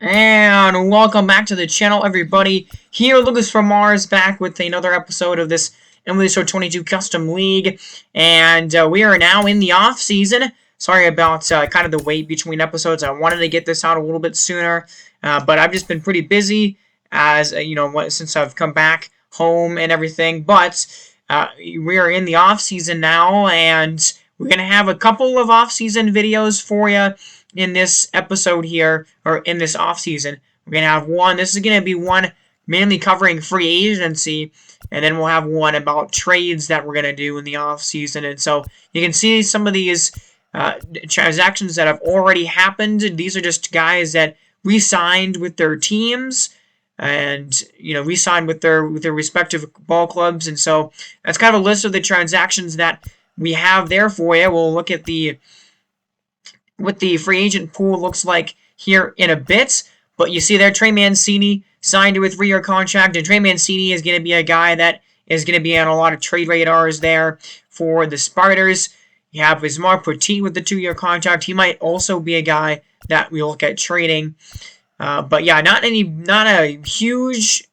And welcome back to the channel, everybody. Here, Lucas from Mars, back with another episode of this MLB 22 Custom League. And we are now in the off-season. Sorry about kind of the wait between episodes. I wanted to get this out a little bit sooner, but I've just been pretty busy as, since I've come back home and everything. But we are in the off-season now, and we're going to have a couple of off-season videos for you in this episode here, or in this offseason. We're going to have one. This is going to be one mainly covering free agency, and then we'll have one about trades that we're going to do in the offseason. And so you can see some of these transactions that have already happened. These are just guys that re-signed with their teams and re-signed with their respective ball clubs. And so that's kind of a list of the transactions that we have there for you. We'll look at what the free agent pool looks like here in a bit. But you see there, Trey Mancini signed to a 3-year contract, and Trey Mancini is going to be a guy that is going to be on a lot of trade radars there for the Spiders. You have Ismar Petit with the 2-year contract. He might also be a guy that we look at trading. But yeah, not a huge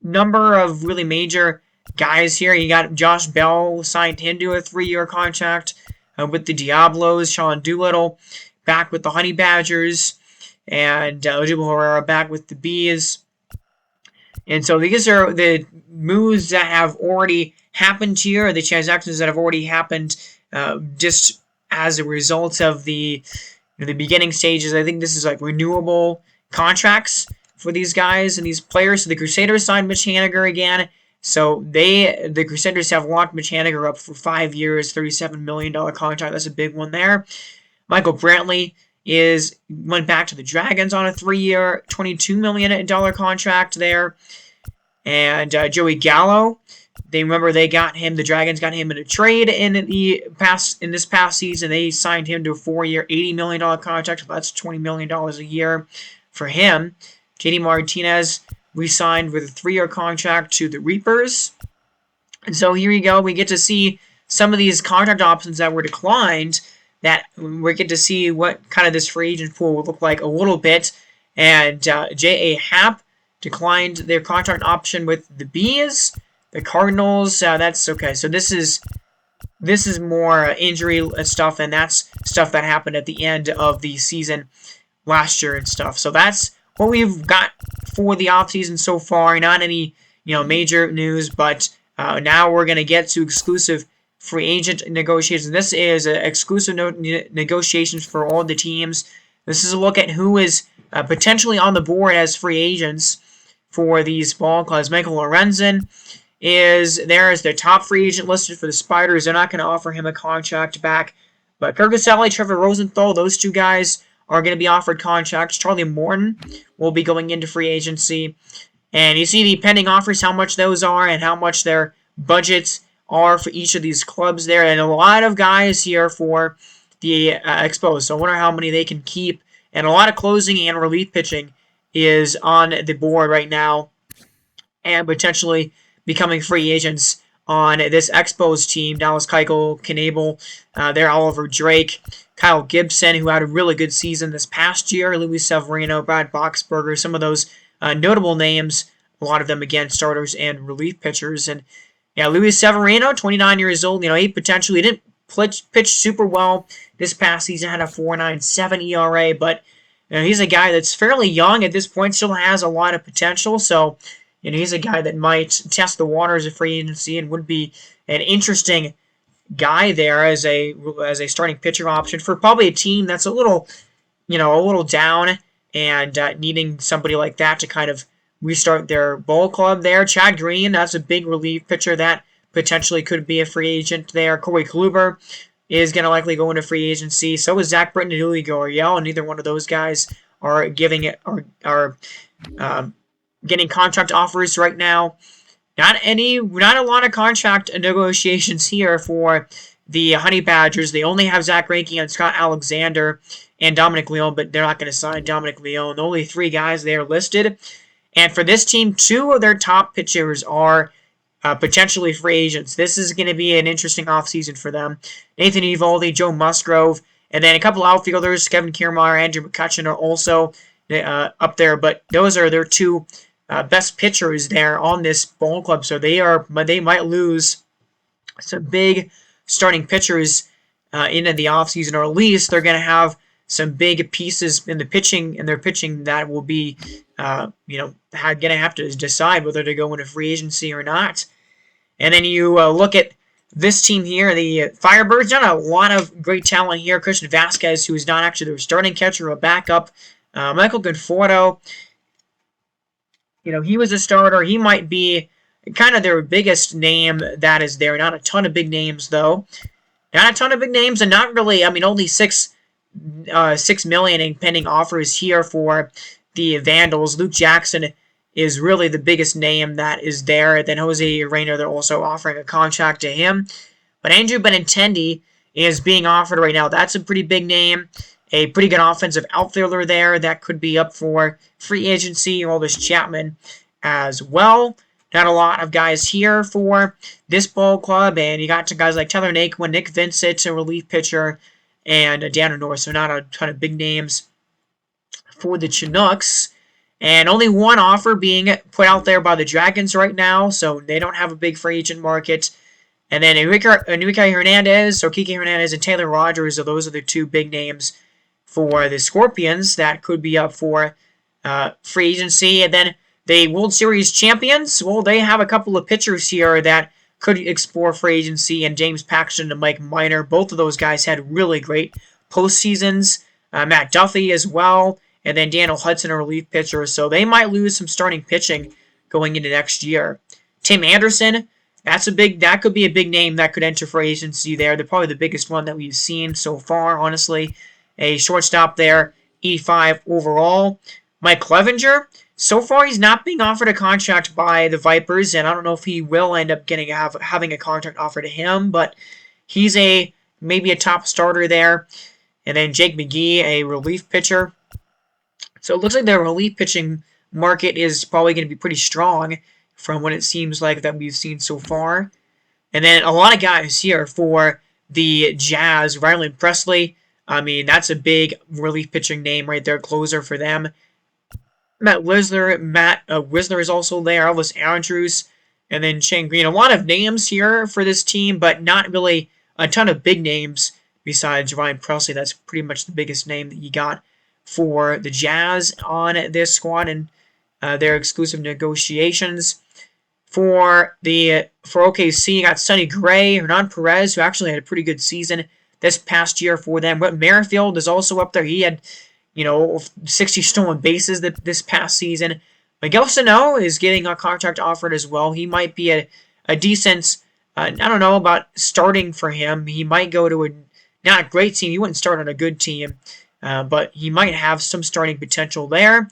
number of really major guys here. You got Josh Bell signed him to a 3-year contract with the Diablos. Sean Doolittle back with the Honey Badgers, and Odubel Herrera back with the Bees. And so these are the moves that have already happened here, the transactions that have already happened just as a result of the beginning stages. I think this is like renewable contracts for these guys and these players. So the Crusaders signed Mitch Haniger again. So the Crusaders have locked Mitch Haniger up for 5 years, $37 million contract. That's a big one there. Michael Brantley went back to the Dragons on a 3-year, $22 million contract there. And Joey Gallo, the Dragons got him in a trade in this past season. They signed him to a 4-year, $80 million contract. So that's $20 million a year for him. JD Martinez re-signed with a 3-year contract to the Reapers. And so here you go. We get to see some of these contract options that were declined, that we get to see what kind of this free agent pool will look like a little bit. And J.A. Happ declined their contract option with the Bees. The Cardinals, that's okay. So this is more injury stuff, and that's stuff that happened at the end of the season last year and stuff. So that's what we've got for the offseason so far. Not any major news, but now we're going to get to exclusive free agent negotiations. This is exclusive negotiations for all the teams. This is a look at who is potentially on the board as free agents for these ball clubs. Michael Lorenzen is there as their top free agent listed for the Spiders. They're not going to offer him a contract back. But Kirk Caselli, Trevor Rosenthal, those two guys are going to be offered contracts. Charlie Morton will be going into free agency. And you see the pending offers, how much those are and how much their budgets are for each of these clubs there. And a lot of guys here for the Expos. So I wonder how many they can keep. And a lot of closing and relief pitching is on the board right now, and potentially becoming free agents on this Expos team. Dallas Keuchel, Knebel, there Oliver Drake, Kyle Gibson, who had a really good season this past year, Luis Severino, Brad Boxberger, some of those notable names, a lot of them, again, starters and relief pitchers. And yeah, Luis Severino, 29 years old, he potentially didn't pitch super well this past season, had a 4.97 ERA, but he's a guy that's fairly young at this point, still has a lot of potential. So he's a guy that might test the waters of free agency and would be an interesting guy there as a starting pitcher option for probably a team that's a little down and needing somebody like that to kind of restart their ball club there. Chad Green, that's a big relief pitcher that potentially could be a free agent there. Corey Kluber is going to likely go into free agency. So is Zach Britton and Julio Gurriel, and neither one of those guys are getting contract offers right now. Not a lot of contract negotiations here for the Honey Badgers. They only have Zach Greinke and Scott Alexander and Dominic Leone, but they're not going to sign Dominic Leone. The only 3 guys there listed. And for this team, 2 of their top pitchers are potentially free agents. This is going to be an interesting offseason for them. Nathan Eovaldi, Joe Musgrove, and then a couple outfielders, Kevin Kiermaier, Andrew McCutcheon, are also up there, but those are their two best pitchers there on this ball club. So they might lose some big starting pitchers into the offseason, or at least they're going to have some big pieces in their pitching that will be, going to have to decide whether to go into free agency or not. And then you look at this team here, the Firebirds, got a lot of great talent here. Christian Vasquez, who is not actually their starting catcher, a backup. Michael Conforto, he was a starter. He might be kind of their biggest name that is there. Not a ton of big names, though. Not a ton of big names, and not really, only $6 million in pending offers here for the Vandals. Luke Jackson is really the biggest name that is there. Then Jose Reyna, they're also offering a contract to him. But Andrew Benintendi is being offered right now. That's a pretty big name. A pretty good offensive outfielder there that could be up for free agency. Aldis Chapman as well. Not a lot of guys here for this ball club. And you got guys like Tyler Naquin, Nick Vincent, a relief pitcher, and Dan North. So not a ton of big names for the Chinooks. And only one offer being put out there by the Dragons right now. So they don't have a big free agent market. And then Enrique Hernandez, so Kike Hernandez, and Taylor Rogers. So those are the two big names for the Scorpions that could be up for free agency. And then the World Series champions, well, they have a couple of pitchers here that could explore free agency, and James Paxton and Mike Minor. Both of those guys had really great postseasons. Matt Duffy as well, and then Daniel Hudson, a relief pitcher. So they might lose some starting pitching going into next year. Tim Anderson, that could be a big name that could enter free agency there. They're probably the biggest one that we've seen so far, honestly. A shortstop there, 85 overall. Mike Clevenger, so far he's not being offered a contract by the Vipers, and I don't know if he will end up having a contract offer to him, but he's maybe a top starter there. And then Jake McGee, a relief pitcher. So it looks like the relief pitching market is probably going to be pretty strong from what it seems like that we've seen so far. And then a lot of guys here for the Jazz. Ryland Presley, that's a big relief pitching name right there, closer for them. Matt Wisler is also there. Elvis Andrews, and then Shane Green. A lot of names here for this team, but not really a ton of big names besides Ryan Presley. That's pretty much the biggest name that you got for the Jazz on this squad and their exclusive negotiations. For OKC, you got Sonny Gray, Hernan Perez, who actually had a pretty good season this past year for them. Whit Merrifield is also up there. He had 60 stolen bases this past season. Miguel Sano is getting a contract offered as well. He might be a decent, I don't know about starting for him. He might go to not a great team. He wouldn't start on a good team, but he might have some starting potential there.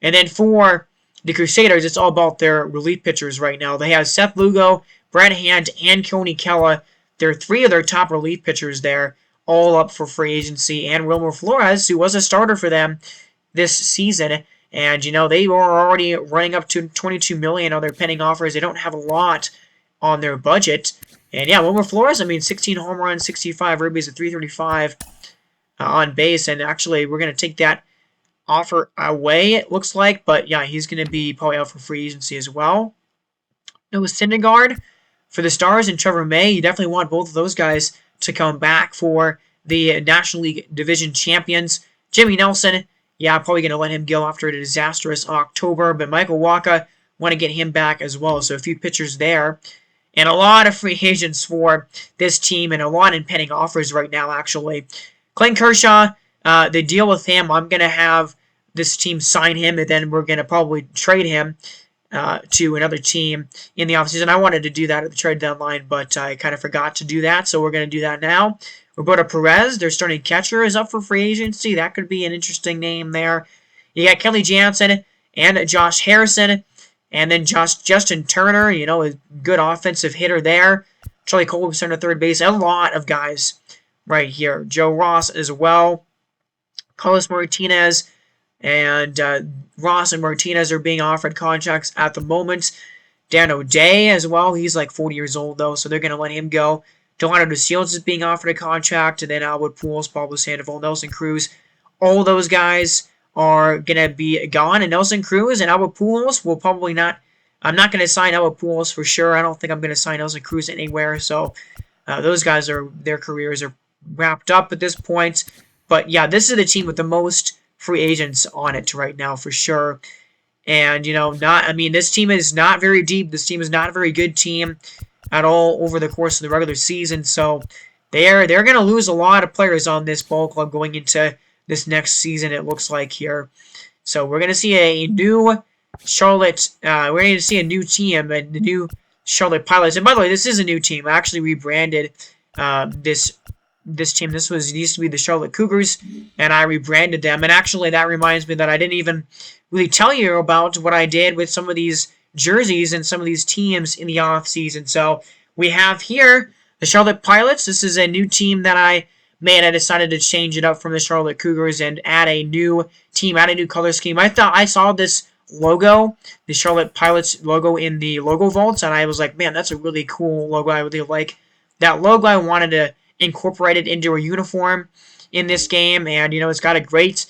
And then for the Crusaders, it's all about their relief pitchers right now. They have Seth Lugo, Brad Hand, and Coney Kella. They're three of their top relief pitchers there, all up for free agency. And Wilmer Flores, who was a starter for them this season. And, they were already running up to $22 million on their pending offers. They don't have a lot on their budget. And, yeah, Wilmer Flores, 16 home runs, 65 ribbies, at 335 on base. And, actually, we're going to take that offer away, it looks like. But, yeah, he's going to be probably out for free agency as well. Noah Syndergaard for the Stars and Trevor May. You definitely want both of those guys to come back for the National League Division champions. Jimmy Nelson, yeah, probably going to let him go after a disastrous October. But Michael Wacha, want to get him back as well. So a few pitchers there. And a lot of free agents for this team and a lot in pending offers right now, actually. Clayton Kershaw, the deal with him, I'm going to have this team sign him, and then we're going to probably trade him to another team in the offseason. I wanted to do that at the trade deadline, but I kind of forgot to do that, so we're going to do that now. Roberto Perez, their starting catcher, is up for free agency. That could be an interesting name there. You got Kelly Jansen and Josh Harrison, and then Justin Turner, a good offensive hitter there. Charlie Culberson at third base. A lot of guys right here. Joe Ross as well. Carlos Martinez and Ross and Martinez are being offered contracts at the moment. Dan O'Day as well. He's like 40 years old, though, so they're going to let him go. Delano DeShields is being offered a contract, and then Albert Pujols, Pablo Sandoval, Nelson Cruz. All those guys are going to be gone, and Nelson Cruz and Albert Pujols will probably not. I'm not going to sign Albert Pujols for sure. I don't think I'm going to sign Nelson Cruz anywhere. So those guys their careers are wrapped up at this point. But yeah, this is the team with the most free agents on it right now for sure. And this team is not very deep. This team is not a very good team at all over the course of the regular season. So they're going to lose a lot of players on this ball club going into this next season, it looks like here. So we're going to see a new Charlotte. We're going to see a new team, and the new Charlotte Pilots. And by the way, this is a new team. I actually rebranded this team. This used to be the Charlotte Cougars, and I rebranded them. And actually, that reminds me that I didn't even really tell you about what I did with some of these jerseys and some of these teams in the offseason. So we have here the Charlotte Pilots. This is a new team that I made. I decided to change it up from the Charlotte Cougars and add a new team, add a new color scheme. I thought I saw this logo, the Charlotte Pilots logo in the logo vaults, and I was like, man, that's a really cool logo. I really like that logo. I wanted to incorporate it into a uniform in this game, and it's got a great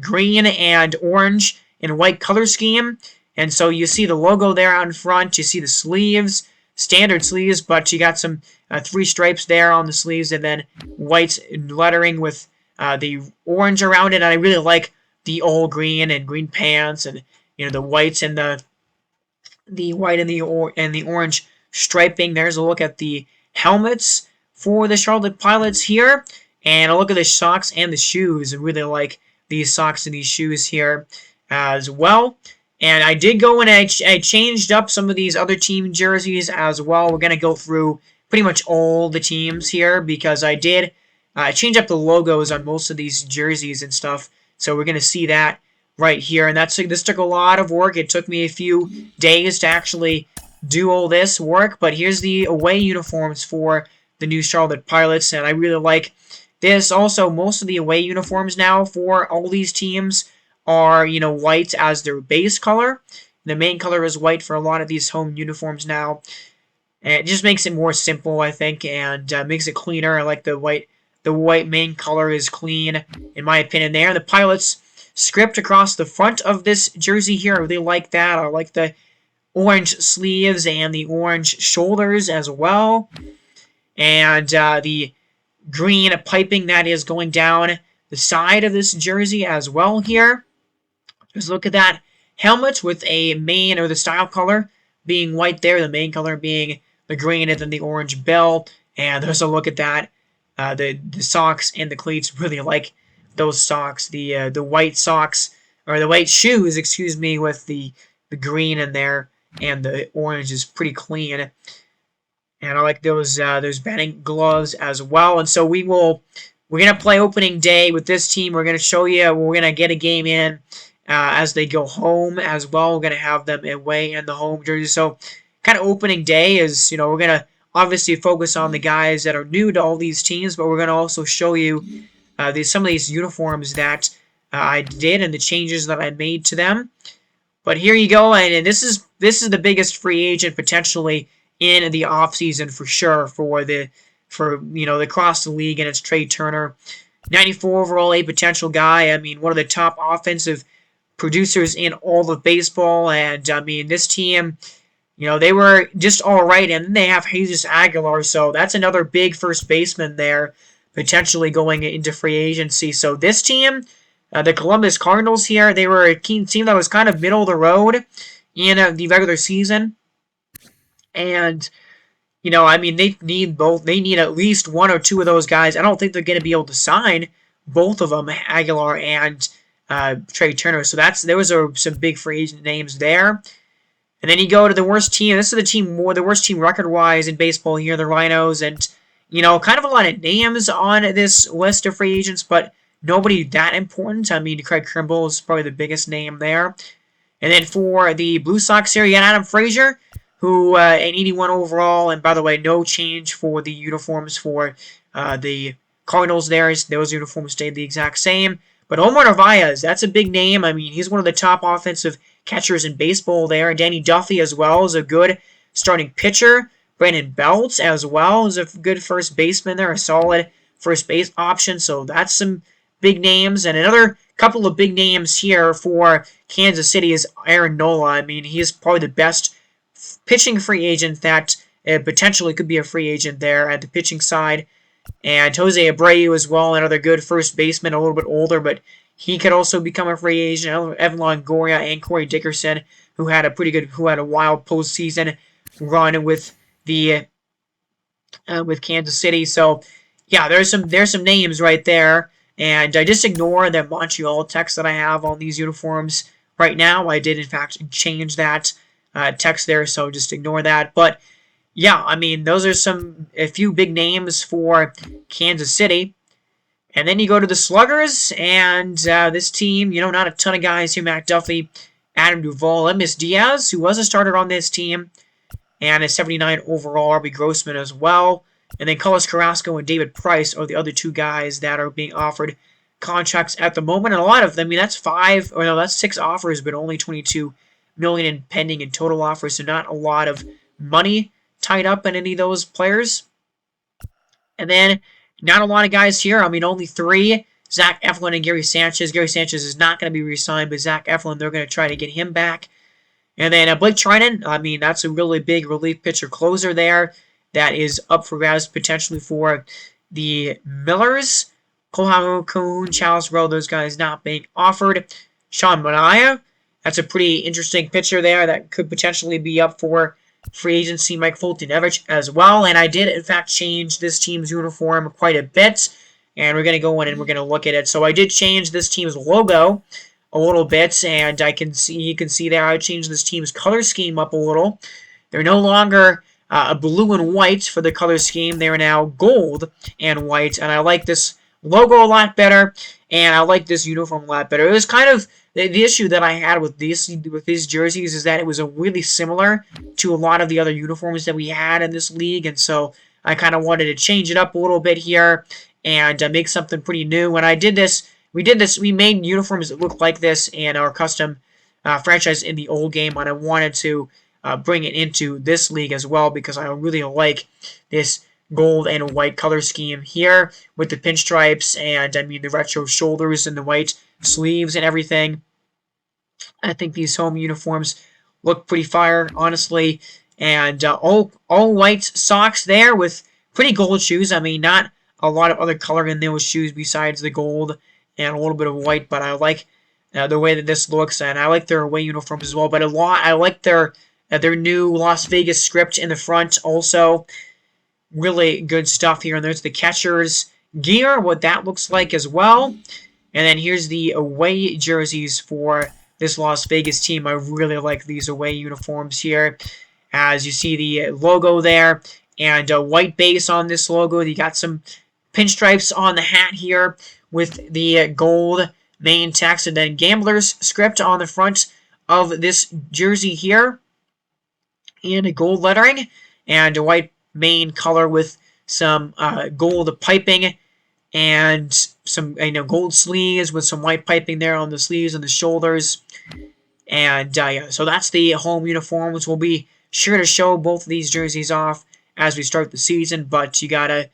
green and orange and white color scheme. And so you see the logo there on front. You see the sleeves, standard sleeves, but you got some 3 stripes there on the sleeves, and then white lettering with the orange around it. And I really like the all green and green pants, and the whites and the white and the orange striping. There's a look at the helmets for the Charlotte Pilots here, and a look at the socks and the shoes. I really like these socks and these shoes here as well. And I did go and I changed up some of these other team jerseys as well. We're going to go through pretty much all the teams here because I did change up the logos on most of these jerseys and stuff. So we're going to see that right here. And this took a lot of work. It took me a few days to actually do all this work. But here's the away uniforms for the new Charlotte Pilots. And I really like this. Also, most of the away uniforms now for all these teams are, white as their base color. The main color is white for a lot of these home uniforms now. And it just makes it more simple, I think, and makes it cleaner. I like the white. The white main color is clean, in my opinion there. The Pilots script across the front of this jersey here, I really like that. I like the orange sleeves and the orange shoulders as well. And the green piping that is going down the side of this jersey as well here. Just look at that helmet with a main, or the style color being white there, the main color being the green, and then the orange bell. And there's a look at that. The socks and the cleats, really like those socks. The white socks, or the white shoes, excuse me, with the green in there, and the orange is pretty clean. And I like those batting gloves as well. And so we're gonna play opening day with this team. We're gonna show you. We're gonna get a game in as they go home as well. We're gonna have them away in the home jersey. So kind of opening day is, we're gonna obviously focus on the guys that are new to all these teams, but we're gonna also show you some of these uniforms that I did and the changes that I made to them. But here you go, and this is the biggest free agent potentially in the offseason for sure for across the league, and it's Trey Turner. 94 overall, a potential guy. I mean, one of the top offensive producers in all of baseball, and I mean, this team, they were just all right, and then they have Jesus Aguilar, so that's another big first baseman there, potentially going into free agency. So this team, the Columbus Cardinals here, they were a team that was kind of middle of the road in the regular season. And, I mean, they need both. They need at least one or two of those guys. I don't think they're going to be able to sign both of them, Aguilar and Trey Turner. So there was some big free agent names there. And then you go to the worst team. This is the worst team record-wise in baseball here, the Rhinos. And, kind of a lot of names on this list of free agents, but nobody that important. I mean, Craig Kimbrell is probably the biggest name there. And then for the Blue Sox here, you got Adam Frazier, who an 81 overall. And by the way, no change for the uniforms for the Cardinals there. Those uniforms stayed the exact same. But Omar Narvaez, that's a big name. I mean, he's one of the top offensive catchers in baseball there. Danny Duffy as well is a good starting pitcher. Brandon Belt as well is a good first baseman there, a solid first base option. So that's some big names. And another couple of big names here for Kansas City is Aaron Nola. I mean, he's probably the best pitching free agent that potentially could be a free agent there at the pitching side. And Jose Abreu as well, another good first baseman, a little bit older, but he could also become a free agent. Evan Longoria and Corey Dickerson, who had a wild postseason run with the with Kansas City. So yeah, there's some names right there, and I just ignore the Montreal text that I have on these uniforms right now. I did in fact change that text there, so just ignore that. But yeah, I mean, those are a few big names for Kansas City. And then you go to the Sluggers, and this team, not a ton of guys here. Matt Duffy, Adam Duvall, Emis Diaz, who was a starter on this team, and a 79 overall. Robbie Grossman as well. And then Carlos Carrasco and David Price are the other two guys that are being offered contracts at the moment. And a lot of them, that's 6 offers, but only $22 million in pending in total offers, so not a lot of money tied up in any of those players. And then not a lot of guys here. I mean, only 3. Zach Eflin and Gary Sanchez. Gary Sanchez is not going to be re-signed, but Zach Eflin, they're going to try to get him back. And then Blake Trinan, I mean, that's a really big relief pitcher closer there that is up for grabs potentially for the Millers. Kohamu, Kuhn, Charles Rowe, those guys not being offered. Sean Manaea, that's a pretty interesting pitcher there that could potentially be up for free agency. Mike Foltynewicz as well. And I did, in fact, change this team's uniform quite a bit. And we're going to go in and we're going to look at it. So I did change this team's logo a little bit. And you can see there I changed this team's color scheme up a little. They're no longer a blue and white for the color scheme. They are now gold and white. And I like this logo a lot better. And I like this uniform a lot better. It was kind of the issue that I had with these jerseys is that it was really similar to a lot of the other uniforms that we had in this league, and so I kind of wanted to change it up a little bit here and make something pretty new. When I did this, we made uniforms that looked like this in our custom franchise in the old game, and I wanted to bring it into this league as well because I really like this gold and white color scheme here with the pinstripes and the retro shoulders and the white sleeves and everything. I think these home uniforms look pretty fire, honestly. And all white socks there with pretty gold shoes. I mean, not a lot of other color in those shoes besides the gold and a little bit of white, but I like the way that this looks, and I like their away uniforms as well. But I like their new Las Vegas script in the front also. Really good stuff here. And there's the catcher's gear, what that looks like as well. And then here's the away jerseys for this Las Vegas team. I really like these away uniforms here. As you see the logo there and a white base on this logo. You got some pinstripes on the hat here with the gold main text. And then Gambler's script on the front of this jersey here. And a gold lettering and a white main color with some gold piping and some gold sleeves with some white piping there on the sleeves and the shoulders. And yeah, so that's the home uniforms. We'll be sure to show both of these jerseys off as we start the season, but you got a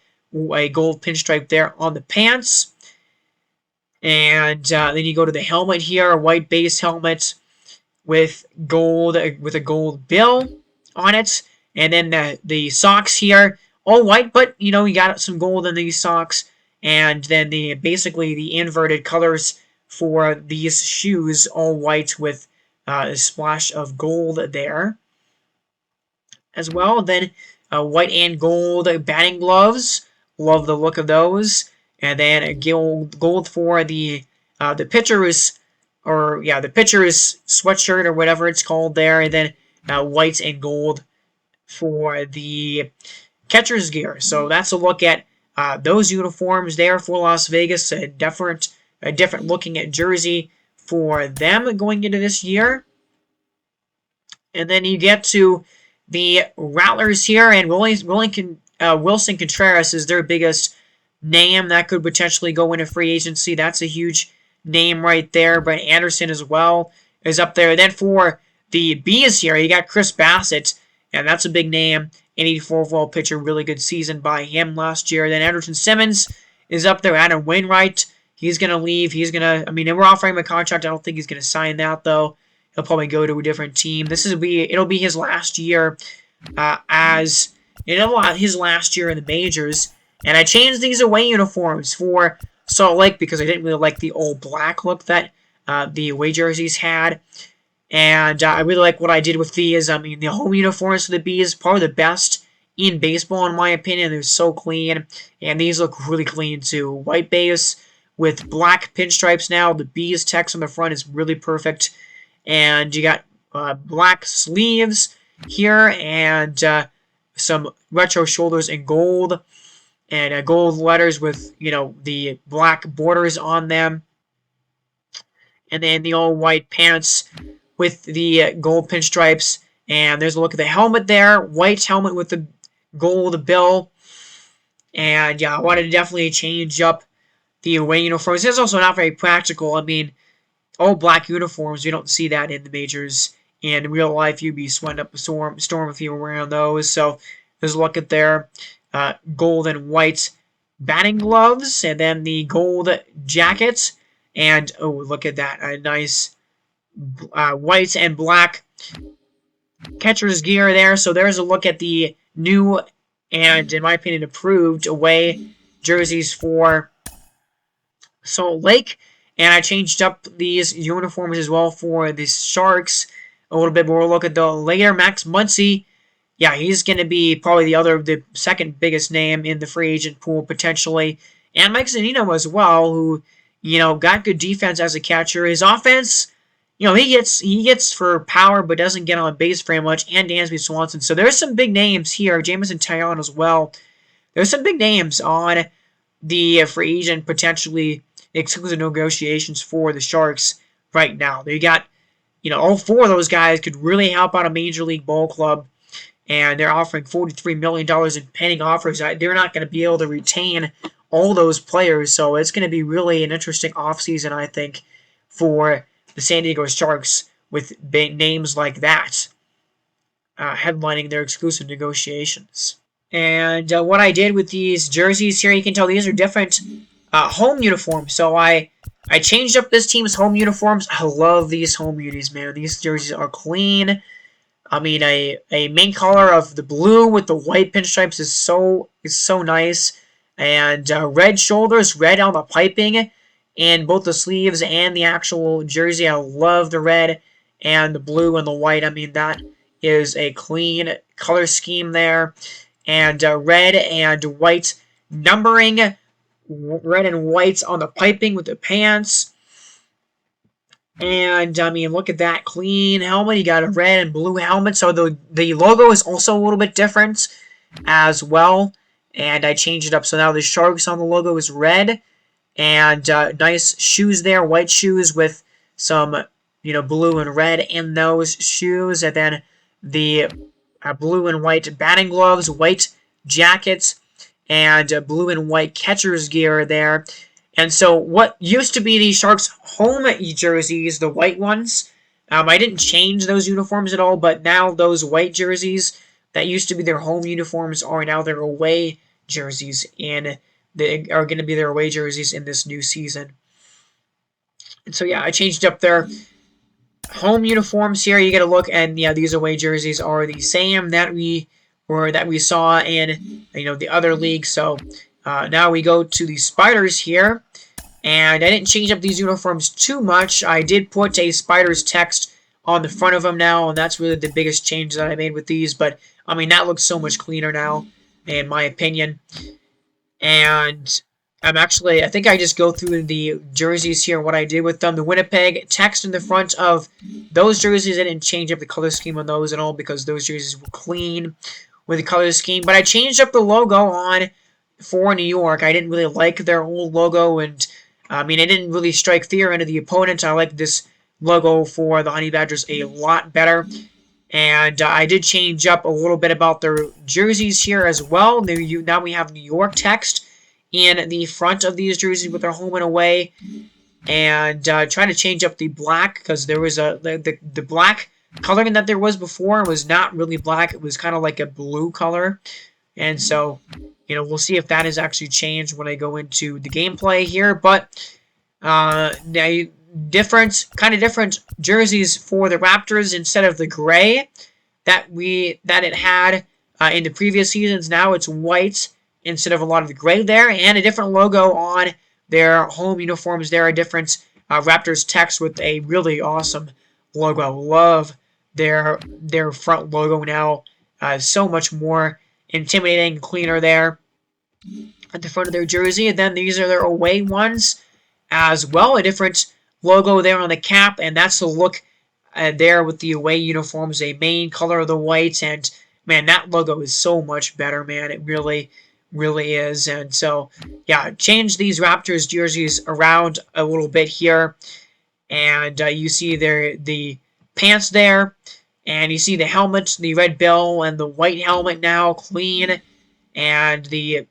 gold pinstripe there on the pants. And then you go to the helmet here, a white base helmet with a gold bill on it. And then the socks here, all white, but you got some gold in these socks. And then basically the inverted colors for these shoes, all white with a splash of gold there as well. Then white and gold batting gloves, love the look of those. And then a gold for the pitcher's sweatshirt or whatever it's called there. And then white and gold for the catcher's gear. So that's a look at those uniforms there for Las Vegas. A different looking at jersey for them going into this year. And then you get to the Rattlers here, and Wilson Contreras is their biggest name that could potentially go into free agency. That's a huge name right there. Brett Anderson as well is up there. Then for the Bees here, you got Chris Bassett, and that's a big name. An 84 overall pitcher, really good season by him last year. Then Anderson Simmons is up there. Adam Wainwright he's going to leave. I mean, we're offering him a contract. I don't think he's going to sign that, though. He'll probably go to a different team. It'll be his last year his last year in the majors. And I changed these away uniforms for Salt Lake because I didn't really like the old black look that the away jerseys had. And I really like what I did with these. I mean, the home uniforms for the Bees probably the best in baseball, in my opinion. They're so clean, and these look really clean too. White base with black pinstripes now. The Bees text on the front is really perfect. And you got black sleeves here, and some retro shoulders in gold, and gold letters with, the black borders on them. And then the all white pants with the gold pinstripes. And there's a look at the helmet there. White helmet with the gold bill. And yeah, I wanted to definitely change up the away uniforms. It's also not very practical. I mean, all black uniforms, you don't see that in the majors. And in real life, you'd be sweating up a storm if you were wearing those. So there's a look at their gold and white batting gloves. And then the gold jackets. And, oh, look at that. A nice white and black catcher's gear there. So there's a look at the new and, in my opinion, improved away jerseys for Salt Lake. And I changed up these uniforms as well for the Sharks. A little bit more look at the later. Max Muncy. Yeah, he's going to be probably the second biggest name in the free agent pool potentially. And Mike Zunino as well, who, got good defense as a catcher. His offense, he gets for power, but doesn't get on base very much. And Dansby Swanson. So there's some big names here. Jameson Taillon as well. There's some big names on the free agent potentially exclusive negotiations for the Sharks right now. They got, all four of those guys could really help out a major league ball club. And they're offering $43 million in pending offers. They're not going to be able to retain all those players. So it's going to be really an interesting offseason, I think, for the San Diego Sharks with big names like that headlining their exclusive negotiations. And what I did with these jerseys here, you can tell these are different home uniforms. So I changed up this team's home uniforms. I love these home unis, man. These jerseys are clean. I mean, a main color of the blue with the white pinstripes is so nice. And red shoulders, red on the piping, and both the sleeves and the actual jersey. I love the red and the blue and the white. I mean, that is a clean color scheme there. And red and white numbering, red and white on the piping with the pants. And, I mean, look at that clean helmet. You got a red and blue helmet. So the logo is also a little bit different as well. And I changed it up. So now the Sharks on the logo is red. And nice shoes there. White shoes with some, blue and red in those shoes. And then the blue and white batting gloves, white jackets, and blue and white catcher's gear there. And so what used to be the Sharks' home jerseys, the white ones, I didn't change those uniforms at all, but now those white jerseys that used to be their home uniforms are now their away jerseys, and they are going to be their away jerseys in this new season. And so, yeah, I changed up their home uniforms here. You get a look, and yeah, these away jerseys are the same that we saw in the other league. So now we go to the Spiders here. And I didn't change up these uniforms too much. I did put a Spiders text on the front of them now, and that's really the biggest change that I made with these. But, I mean, that looks so much cleaner now, in my opinion. And I think I just go through the jerseys here, what I did with them. The Winnipeg text in the front of those jerseys, I didn't change up the color scheme on those at all because those jerseys were clean with the color scheme. But I changed up the logo on for New York. I didn't really like their old logo, and I mean, it didn't really strike fear into the opponent. I like this logo for the Honey Badgers a lot better. And I did change up a little bit about their jerseys here as well. Now we have New York text in the front of these jerseys with their home and away. And trying to change up the black because there was the black coloring that there was before was not really black. It was kind of like a blue color. And so, we'll see if that has actually changed when I go into the gameplay here. But They different jerseys for the Raptors instead of the gray that it had in the previous seasons. Now it's white instead of a lot of the gray there, and a different logo on their home uniforms. There are different Raptors text with a really awesome logo. Love their front logo now. So much more intimidating and cleaner there at the front of their jersey. And then these are their away ones as well. A different logo there on the cap, and that's the look there with the away uniforms. A main color of the white, and man, that logo is so much better, man. It really, really is. And so, yeah, change these Raptors jerseys around a little bit here, and you see the pants there, and you see the helmets, the red bill and the white helmet now clean, and the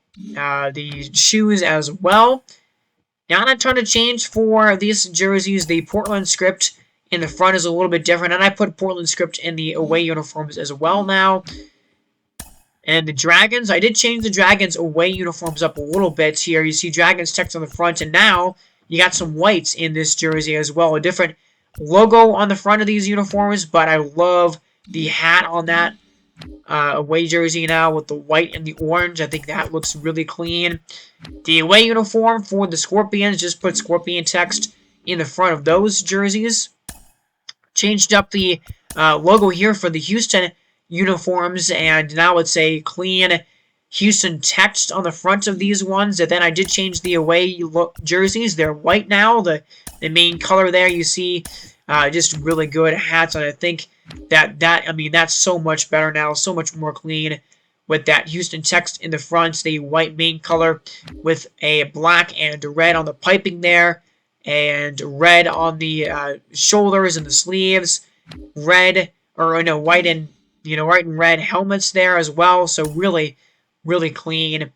shoes as well. Not a ton of change for these jerseys. The Portland script in the front is a little bit different, and I put Portland script in the away uniforms as well now. And the Dragons, I did change the Dragons away uniforms up a little bit here. You see Dragons text on the front, and now you got some whites in this jersey as well. A different logo on the front of these uniforms, but I love the hat on that away jersey now with the white and the orange. I think that looks really clean. The away uniform for the Scorpions, just put Scorpion text in the front of those jerseys. Changed up the logo here for the Houston uniforms, and now it's a clean Houston text on the front of these ones. And then I did change the away jerseys. They're white now. The main color there, you see just really good hats, and I think that's so much better now, so much more clean with that Houston text in the front, the white main color with a black and red on the piping there, and red on the shoulders and the sleeves, white and red helmets there as well. So really, really clean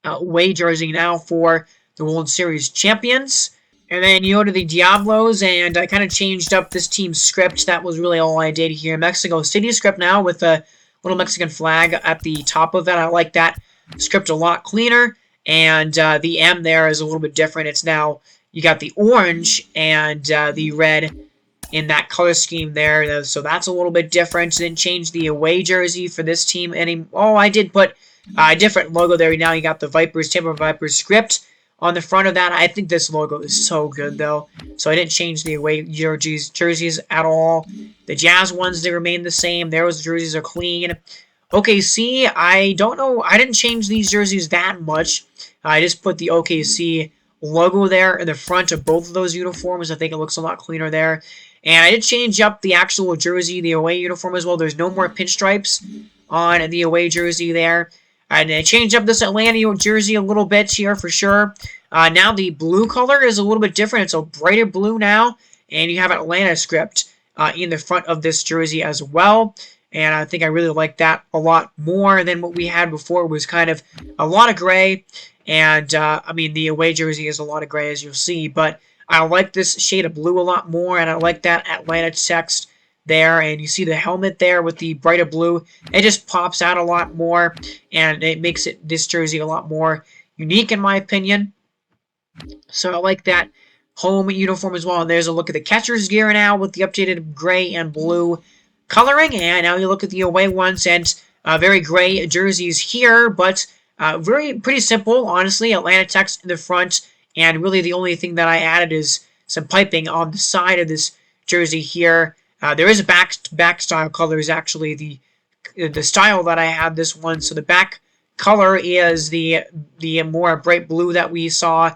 away jersey now for the World Series champions. And then you go to the Diablos, and I kind of changed up this team's script. That was really all I did here. Mexico City script now with a little Mexican flag at the top of it. I like that script a lot cleaner. And the M there is a little bit different. It's now, you got the orange and the red in that color scheme there. So that's a little bit different. Didn't change the away jersey for this team any. Oh, I did put a different logo there. Now you got the Tampa Vipers script on the front of that. I think this logo is so good, though. So I didn't change the away jerseys at all. The Jazz ones, they remain the same. Those jerseys are clean. OKC, I don't know. I didn't change these jerseys that much. I just put the OKC logo there in the front of both of those uniforms. I think it looks a lot cleaner there. And I did change up the actual jersey, the away uniform as well. There's no more pinstripes on the away jersey there. And I changed up this Atlanta jersey a little bit here for sure. Now the blue color is a little bit different. It's a brighter blue now. And you have Atlanta script in the front of this jersey as well. And I think I really like that a lot more than what we had before. It was kind of a lot of gray. And, the away jersey is a lot of gray, as you'll see. But I like this shade of blue a lot more. And I like that Atlanta text there. And you see the helmet there with the brighter blue. It just pops out a lot more. And it makes this jersey a lot more unique, in my opinion. So I like that home uniform as well. And there's a look at the catcher's gear now with the updated gray and blue coloring. And now you look at the away ones, and very gray jerseys here, but pretty simple, honestly. Atlanta text in the front, and really the only thing that I added is some piping on the side of this jersey here. There is a back style color is actually the style that I have this one. So the back color is the more bright blue that we saw.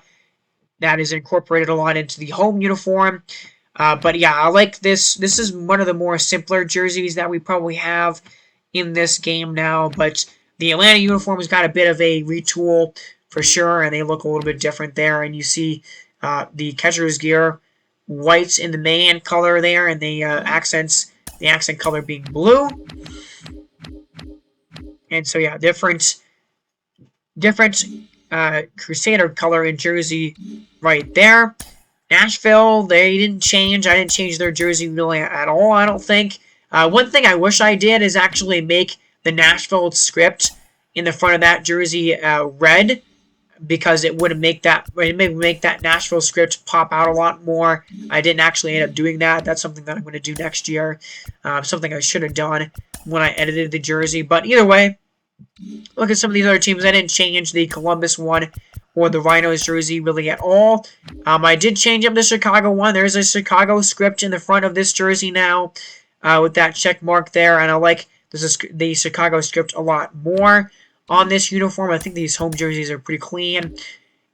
That is incorporated a lot into the home uniform. But yeah, I like this. This is one of the more simpler jerseys that we probably have in this game now. But the Atlanta uniform has got a bit of a retool for sure, and they look a little bit different there. And you see the catcher's gear, whites in the main color there, and the accent color being blue. And so yeah, different Crusader color in jersey right there. Nashville, they didn't change. I didn't change their jersey really at all, I don't think. One thing I wish I did is actually make the Nashville script in the front of that jersey red. because it would make that Nashville script pop out a lot more. I didn't actually end up doing that. That's something that I'm going to do next year. Something I should have done when I edited the jersey. But either way, look at some of these other teams. I didn't change the Columbus one or the Rhinos jersey really at all. I did change up the Chicago one. There's a Chicago script in the front of this jersey now with that check mark there. And I like the Chicago script a lot more on this uniform. I think these home jerseys are pretty clean.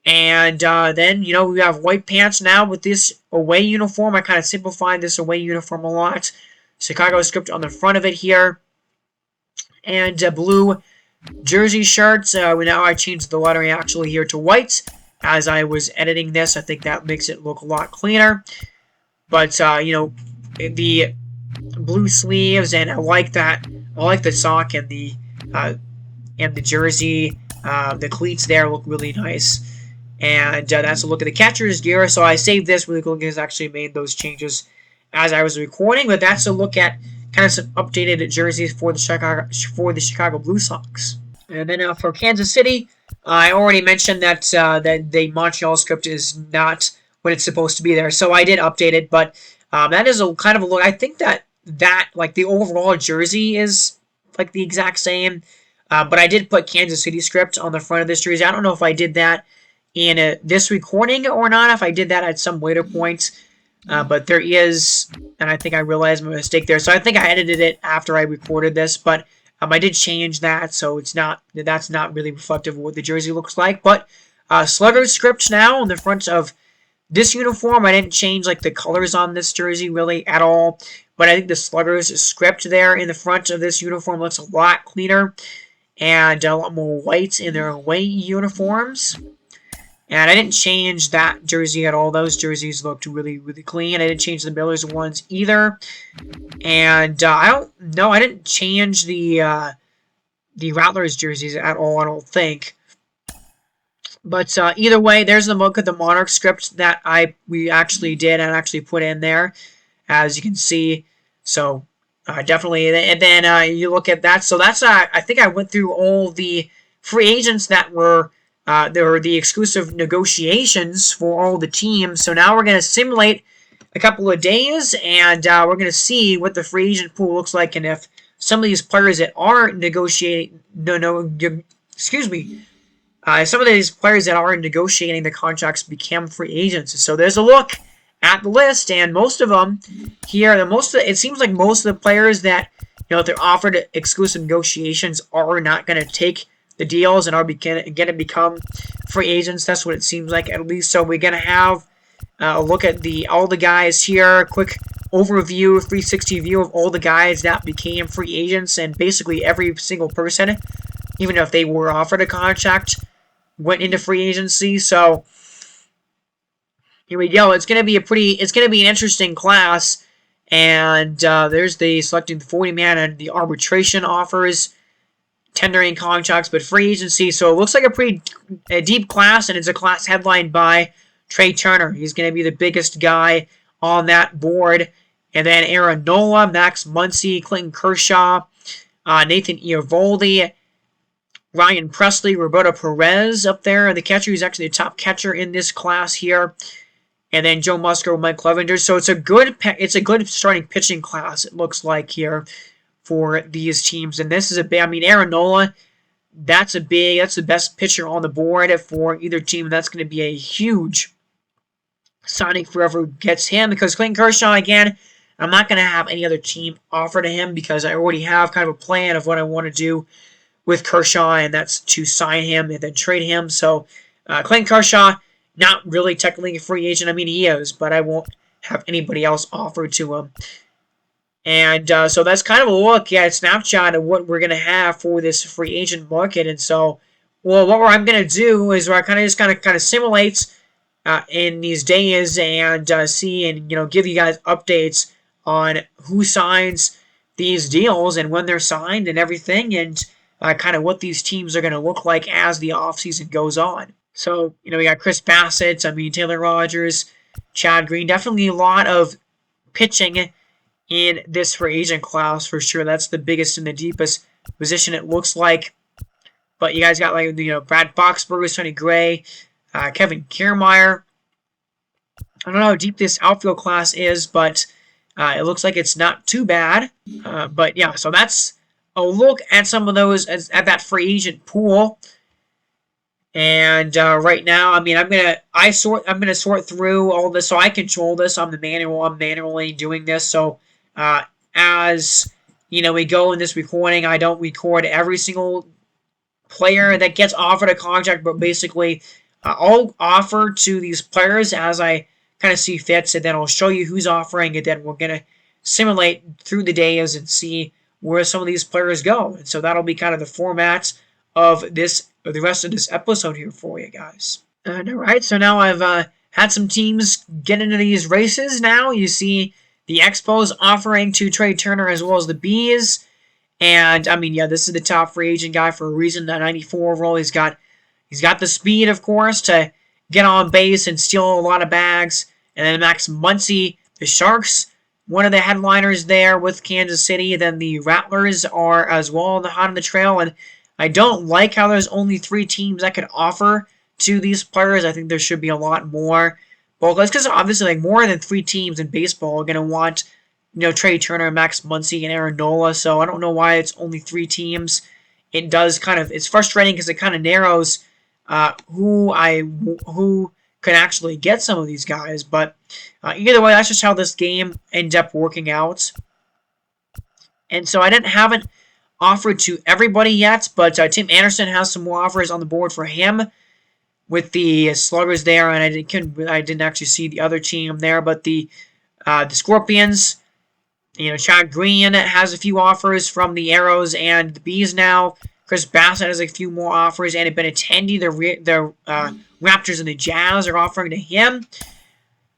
And then, you know, we have white pants now with this away uniform. I kind of simplified this away uniform a lot. Chicago script on the front of it here. And blue jersey shirts. Now I changed the lettering actually here to white as I was editing this. I think that makes it look a lot cleaner. But, you know, the blue sleeves, and I like that. I like the sock and the jersey. The cleats there look really nice. And that's a look at the catcher's gear. So I saved this really quickly because I actually made those changes as I was recording. But that's a look at kind of some updated jerseys for the Chicago Blue Sox. And then for Kansas City, I already mentioned that that the Montreal script is not what it's supposed to be there. So I did update it, but that is a kind of a look. I think that like the overall jersey is like the exact same. But I did put Kansas City script on the front of this jersey. I don't know if I did that in this recording or not, if I did that at some later point. But there is, and I think I realized my mistake there. So I think I edited it after I recorded this, but I did change that, so that's not really reflective of what the jersey looks like. But Sluggers script now on the front of this uniform. I didn't change like the colors on this jersey really at all, but I think the Sluggers script there in the front of this uniform looks a lot cleaner and a lot more white in their away uniforms. And I didn't change that jersey at all. Those jerseys looked really, really clean. I didn't change the Millers ones either. And I didn't change the Rattlers jerseys at all, I don't think. But either way, there's the look at the Monarch script that we actually did and actually put in there, as you can see. So definitely, and then you look at that. So that's I think I went through all the free agents that were. There were the exclusive negotiations for all the teams. So now we're going to simulate a couple of days, and we're going to see what the free agent pool looks like, and if some of these players that are negotiating, some of these players that are negotiating the contracts become free agents. So there's a look at the list, and most of them here, it seems like most of the players that, you know, if they're offered exclusive negotiations are not going to take the deals and are going to become free agents. That's what it seems like, at least. So we're going to have a look at all the guys here. Quick overview, 360 view of all the guys that became free agents, and basically every single person, even if they were offered a contract, went into free agency. So here we go. It's going to be an interesting class. And there's the selecting the 40-man and the arbitration offers, tendering contracts, but free agency. So it looks like a deep class, and it's a class headlined by Trey Turner. He's going to be the biggest guy on that board. And then Aaron Nola, Max Muncy, Clinton Kershaw, Nathan Eovaldi, Ryan Presley, Roberto Perez up there. The catcher is actually the top catcher in this class here. And then Joe Musgrove, Mike Clevenger. So it's a good starting pitching class, it looks like here, for these teams. And this is Aaron Nola, that's the best pitcher on the board for either team. That's going to be a huge signing for whoever gets him, because Clayton Kershaw, again, I'm not going to have any other team offer to him because I already have kind of a plan of what I want to do with Kershaw, and that's to sign him and then trade him. So Clayton Kershaw, not really technically a free agent. I mean, he is, but I won't have anybody else offered to him. And so that's kind of a look at a snapshot of what we're going to have for this free agent market. And so, well, what I'm going to do is I kind of simulate in these days and see and, you know, give you guys updates on who signs these deals and when they're signed and everything, and kind of what these teams are going to look like as the offseason goes on. So, you know, we got Chris Bassett, Taylor Rogers, Chad Green, definitely a lot of pitching in this free agent class for sure. That's the biggest and the deepest position, it looks like. But you guys got like Brad Boxberger, Sonny Gray, Kevin Kiermaier. I don't know how deep this outfield class is, but it looks like it's not too bad. But yeah, so that's a look at some of those at that free agent pool. And right now, I mean, I'm gonna sort through all this, so I control this. I'm manually doing this. So as we go in this recording, I don't record every single player that gets offered a contract, but basically I'll offer to these players as I kind of see fits, and then I'll show you who's offering, and then we're gonna simulate through the days and see where some of these players go. And so that'll be kind of the format of the rest of this episode here for you guys. All right, so now I've had some teams get into these races. Now you see the Expos offering to Trey Turner as well as the Bees. And I mean, yeah, this is the top free agent guy for a reason. That 94 overall, he's got the speed, of course, to get on base and steal a lot of bags. And then Max Muncy, the Sharks, one of the headliners there with Kansas City. Then the Rattlers are as well hot on the trail. And I don't like how there's only 3 teams that could offer to these players. I think there should be a lot more. Well, that's because obviously like more than 3 teams in baseball are going to want Trey Turner, Max Muncy, and Aaron Nola. So I don't know why it's only 3 teams. It's frustrating because it kind of narrows who could actually get some of these guys. But either way, that's just how this game ended up working out. And so I haven't offered to everybody yet, but Tim Anderson has some more offers on the board for him with the Sluggers there, and I didn't actually see the other team there, but the Scorpions, Chad Green has a few offers from the Arrows and the Bees now. Chris Bassett has a few more offers, and Benintendi, the Raptors and the Jazz are offering to him.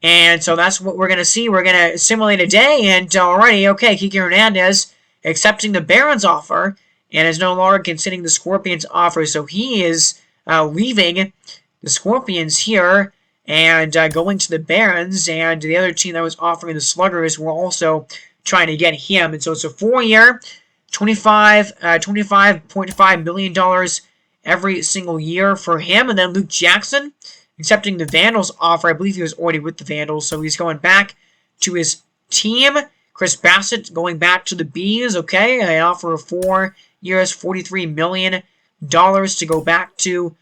And so that's what we're going to see. We're going to simulate a day, and alrighty, okay, Kike Hernandez accepting the Barons offer and is no longer considering the Scorpions offer. So he is leaving the Scorpions here and going to the Barons, and the other team that was offering the Sluggers were also trying to get him. And so it's a 4-year, $25.5 million every single year for him. And then Luke Jackson accepting the Vandals offer. I believe he was already with the Vandals, so he's going back to his team. Chris Bassett going back to the Bees. Okay, they offer 4 years, $43 million to go back to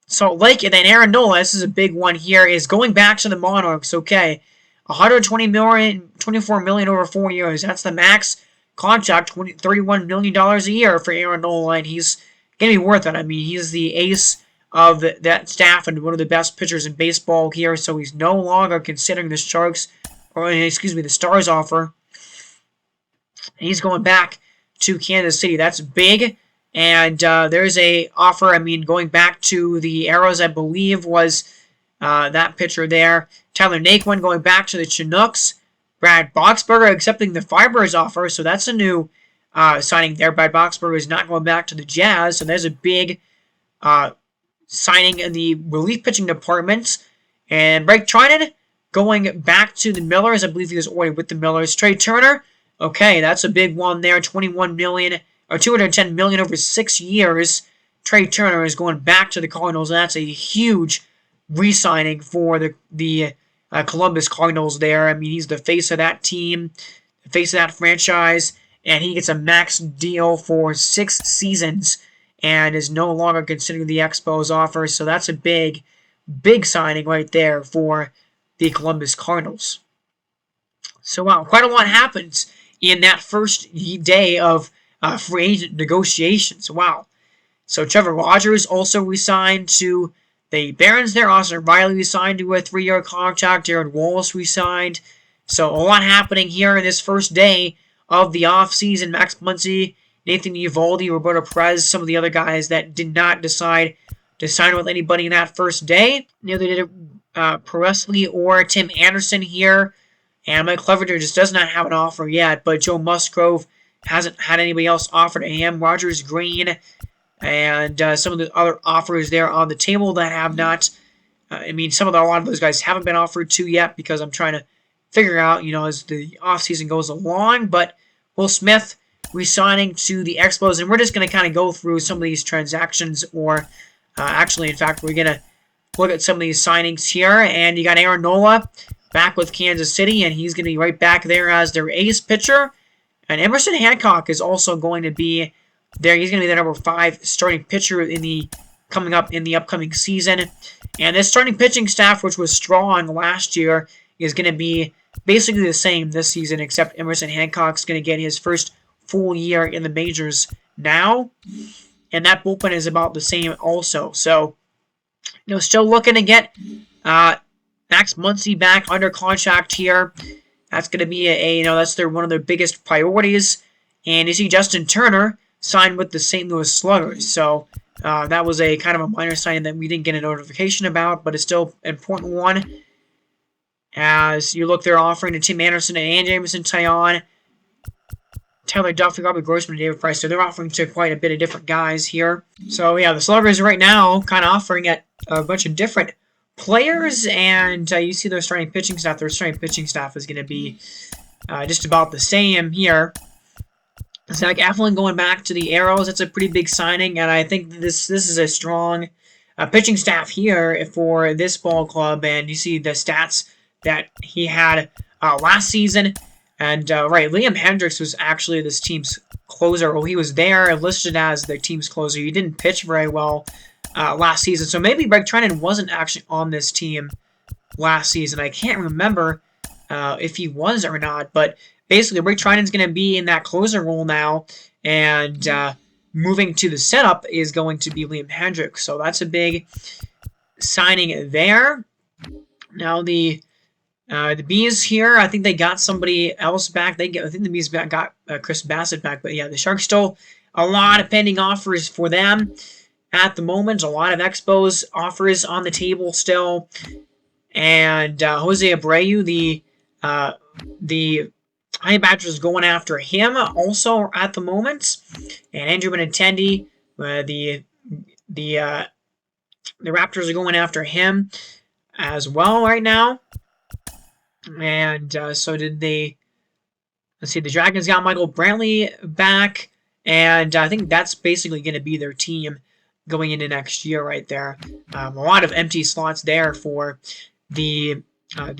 Salt Lake. And then Aaron Nola, this is a big one here, is going back to the Monarchs. Okay, $24 million over 4 years. That's the max contract, $31 million a year for Aaron Nola, and he's going to be worth it. I mean, he's the ace of that staff and one of the best pitchers in baseball here, so he's no longer considering the the Stars offer. He's going back to Kansas City. That's big. And there's a offer, going back to the Arrows, I believe, was that pitcher there. Tyler Naquin going back to the Chinooks. Brad Boxberger accepting the Fibers offer, so that's a new signing there. Brad Boxberger is not going back to the Jazz, so there's a big signing in the relief pitching department. And Blake Trinan going back to the Millers. I believe he was already with the Millers. Trey Turner, okay, that's a big one there. $210 million over 6 years. Trey Turner is going back to the Cardinals, and that's a huge re-signing for the Columbus Cardinals there. I mean, he's the face of that team, the face of that franchise, and he gets a max deal for 6 seasons and is no longer considering the Expos offer. So that's a big signing right there for the Columbus Cardinals. So wow, quite a lot happens in that first day of free agent negotiations. Wow. So Trevor Rogers also resigned to the Barons there. Austin Riley resigned to a 3-year contract. Darren Wallace resigned. So a lot happening here in this first day of the offseason. Max Muncy, Nathan Eovaldi, Roberto Perez, some of the other guys that did not decide to sign with anybody in that first day. Neither did Presley or Tim Anderson here. And Mike Clevenger just does not have an offer yet. But Joe Musgrove hasn't had anybody else offer to him. Rogers Green and some of the other offers there on the table that have not. A lot of those guys haven't been offered to yet because I'm trying to figure out, as the offseason goes along. But Will Smith re-signing to the Expos, and we're just going to kind of go through some of these transactions, or actually, in fact, we're going to look at some of these signings here. And you got Aaron Nola back with Kansas City, and he's going to be right back there as their ace pitcher. And Emerson Hancock is also going to be there. He's going to be the number 5 starting pitcher in the upcoming season. And this starting pitching staff, which was strong last year, is going to be basically the same this season, except Emerson Hancock's going to get his first full year in the majors now. And that bullpen is about the same also. So, still looking to get Max Muncy back under contract here. That's going to be that's one of their biggest priorities. And you see Justin Turner signed with the St. Louis Sluggers. So that was a kind of a minor signing that we didn't get a notification about, but it's still an important one. As you look, they're offering to Tim Anderson and Jameson Taillon, Tyler Duffy, Robert Grossman, and David Price. So they're offering to quite a bit of different guys here. So yeah, the Sluggers right now kind of offering at a bunch of different players, and you see their starting pitching staff. Their starting pitching staff is going to be just about the same here. Zach Eflin going back to the Arrows. That's a pretty big signing, and I think this is a strong pitching staff here for this ball club. And you see the stats that he had last season. And right, Liam Hendricks was actually this team's closer. Well, he was there listed as the team's closer. He didn't pitch very well last season, so maybe Greg Treinen wasn't actually on this team last season. I can't remember if he was or not, but basically Greg Treinen's going to be in that closer role now, and moving to the setup is going to be Liam Hendricks. So that's a big signing there. Now the Bees here, I think they got somebody else back. I think the Bees got Chris Bassett back, but yeah, the Sharks still a lot of pending offers for them at the moment. A lot of Expos offers on the table still, and Jose Abreu, the Honey Badgers going after him also at the moment, and Andrew Benintendi, the Raptors are going after him as well right now. And so did the Dragons got Michael Brantley back, and I think that's basically going to be their team going into next year right there. A lot of empty slots there for the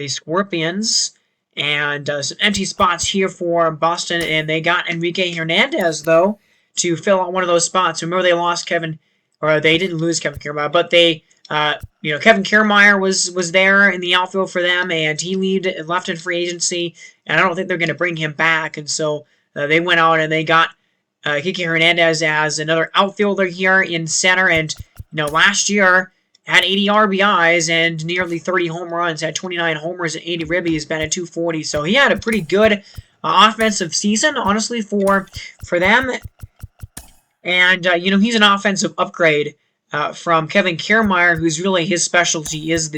Scorpions, and some empty spots here for Boston, and they got Enrique Hernandez, though, to fill out one of those spots. Remember, they lost they didn't lose Kevin Kiermaier, but they Kevin Kiermaier was there in the outfield for them, and he left in free agency, and I don't think they're going to bring him back. And so they went out and they got Kike Hernandez as another outfielder here in center. And last year had 80 RBIs and nearly 30 home runs, had 29 homers and 80 ribbies, batted .240. So he had a pretty good offensive season, honestly, for them. And he's an offensive upgrade from Kevin Kiermaier, who's really his specialty is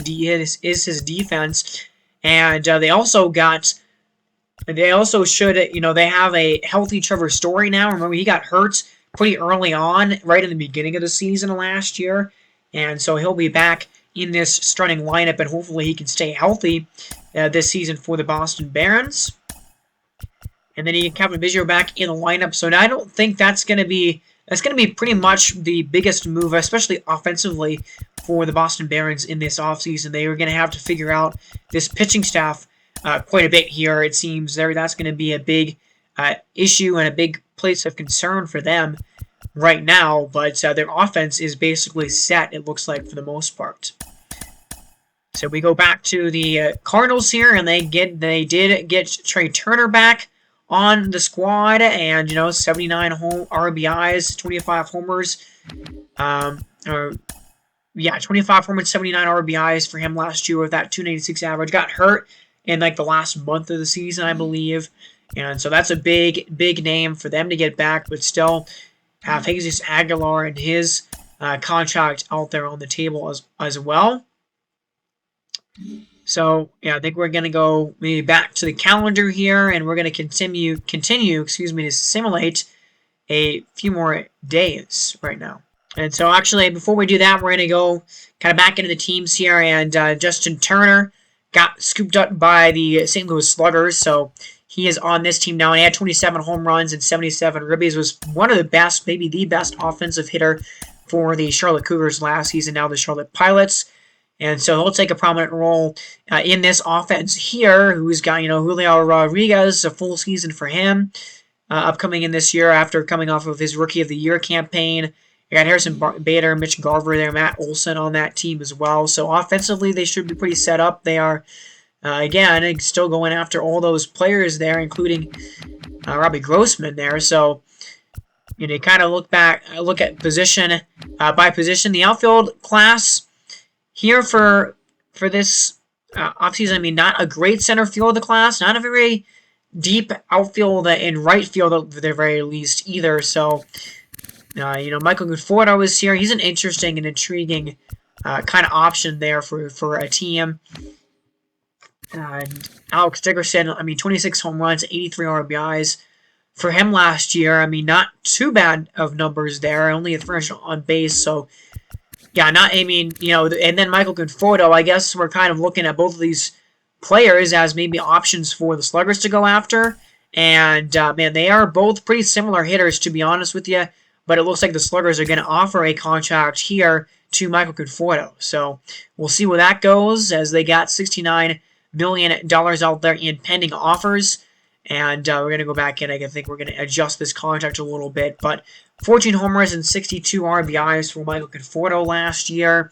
his defense. And they also should they have a healthy Trevor Story now. Remember, he got hurt pretty early on, right in the beginning of the season last year, and so he'll be back in this starting lineup, and hopefully he can stay healthy this season for the Boston Barons. And then you get Kevin Biggio back in the lineup. So now I don't think that's going to be pretty much the biggest move, especially offensively, for the Boston Barons in this offseason. They are going to have to figure out this pitching staff quite a bit here. It seems that's going to be a big issue and a big place of concern for them right now. But their offense is basically set, it looks like, for the most part. So we go back to the Cardinals here, and they did get Trey Turner back on the squad, and 79 RBIs, 25 homers, 25 homers, 79 RBIs for him last year with that 296 average. Got hurt in the last month of the season, I believe, and so that's a big name for them to get back, but still have Jesus Aguilar and his contract out there on the table as well. So, yeah, I think we're going to go maybe back to the calendar here, and we're going to continue, to simulate a few more days right now. And so, actually, before we do that, we're going to go kind of back into the teams here, and Justin Turner got scooped up by the St. Louis Sluggers, so he is on this team now, and he had 27 home runs and 77 ribbies. Was one of the best, maybe the best offensive hitter for the Charlotte Cougars last season, now the Charlotte Pilots. And so he'll take a prominent role in this offense here, who's got, Julio Rodriguez, a full season for him upcoming in this year after coming off of his Rookie of the Year campaign. You got Harrison Bader, Mitch Garver there, Matt Olson on that team as well. So offensively, they should be pretty set up. They are, again, still going after all those players there, including Robbie Grossman there. So you kind of look at position by position. The outfield class here for this offseason, I mean, not a great center field of the class, not a very deep outfield and right field at the very least either. So, Michael Conforto is here. He's an interesting and intriguing kind of option there for a team. And Alex Dickerson, I mean, 26 home runs, 83 RBIs for him last year. I mean, not too bad of numbers there. Only a first on base, so yeah, and then Michael Conforto, I guess we're kind of looking at both of these players as maybe options for the Sluggers to go after. And, man, they are both pretty similar hitters, to be honest with you. But it looks like the Sluggers are going to offer a contract here to Michael Conforto. So we'll see where that goes, as they got $69 million out there in pending offers. And we're going to go back in. I think we're going to adjust this contract a little bit. But 14 homers and 62 RBIs for Michael Conforto last year.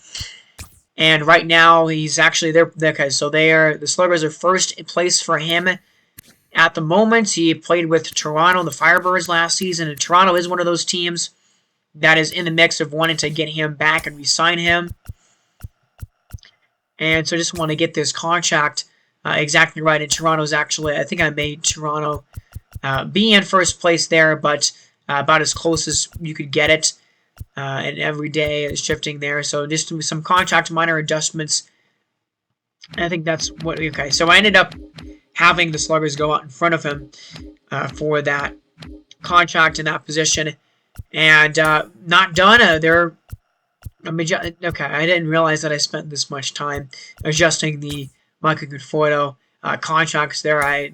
And right now, he's actually there. Okay, so the Sluggers are first place for him at the moment. He played with Toronto, the Firebirds, last season. And Toronto is one of those teams that is in the mix of wanting to get him back and re-sign him. And so I just want to get this contract exactly right. And Toronto's actually, I think I made Toronto be in first place there, but about as close as you could get it. And every day is shifting there. So just some contract minor adjustments. And I think that's what, okay. So I ended up having the Sluggers go out in front of him for that contract in that position. And not done. Okay, I didn't realize that I spent this much time adjusting the Michael Conforto contracts there. I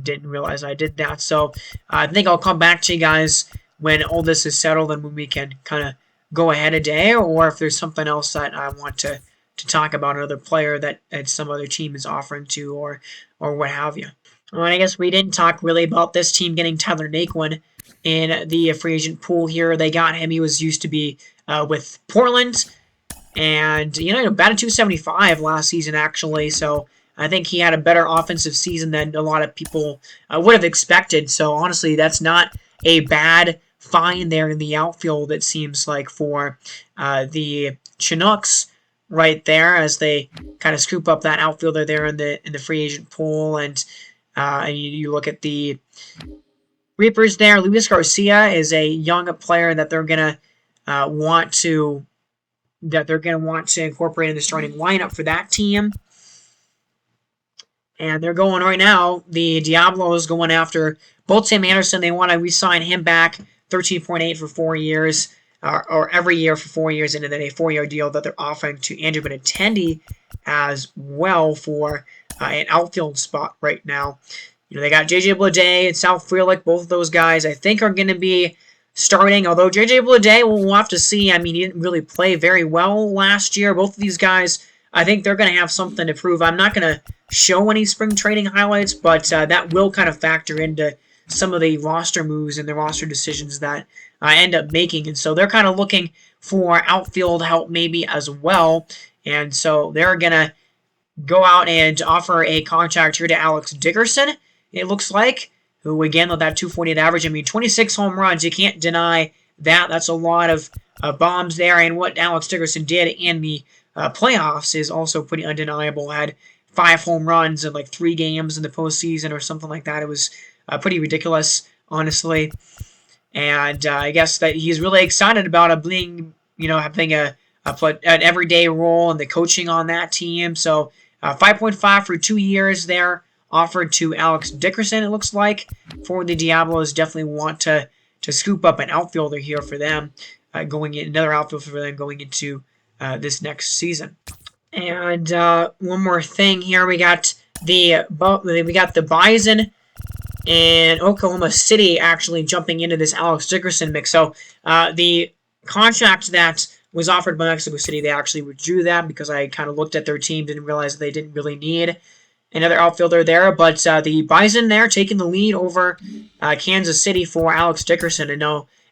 didn't realize I did that. So I think I'll come back to you guys when all this is settled and when we can kind of go ahead a day, or if there's something else that I want to talk about, another player that some other team is offering to, or what have you. Well, I guess we didn't talk really about this team getting Tyler Naquin in the free agent pool here. They got him. He was used to be with Portland, and batted .275 last season actually. So I think he had a better offensive season than a lot of people would have expected. So honestly, that's not a bad find there in the outfield, it seems like, for the Chinooks right there, as they kind of scoop up that outfielder there in the free agent pool. And you look at the Reapers there. Luis Garcia is a young player that they're gonna want to incorporate in the starting lineup for that team. And they're going right now. The Diablos going after both Tim Anderson. They want to re-sign him back, 13.8 for 4 years, or every year for 4 years, and then a 4-year deal that they're offering to Andrew Benintendi as well for an outfield spot right now. They got J.J. Bleday and Sal Frelick. Both of those guys, I think, are going to be starting. Although J.J. Bleday, we'll have to see. I mean, he didn't really play very well last year. Both of these guys, I think they're going to have something to prove. I'm not going to show any spring training highlights, but that will kind of factor into some of the roster moves and the roster decisions that I end up making. And so they're kind of looking for outfield help maybe as well. And so they're going to go out and offer a contract here to Alex Dickerson, it looks like, who, again, with that .248 average, I mean, 26 home runs, you can't deny that. That's a lot of bombs there. And what Alex Dickerson did in the playoffs is also pretty undeniable. Had 5 home runs in like 3 games in the postseason or something like that. It was pretty ridiculous, honestly. And I guess that he's really excited about being, having an everyday role in the coaching on that team. So 5.5 for 2 years there offered to Alex Dickerson, it looks like, for the Diablos. Definitely want to scoop up an outfielder here for them, another outfielder for them going into this next season. And one more thing here, we got the Bison and Oklahoma City actually jumping into this Alex Dickerson mix. So the contract that was offered by Mexico City, they actually withdrew that because I kind of looked at their team, didn't realize they didn't really need another outfielder there. But the Bison there taking the lead over Kansas City for Alex Dickerson.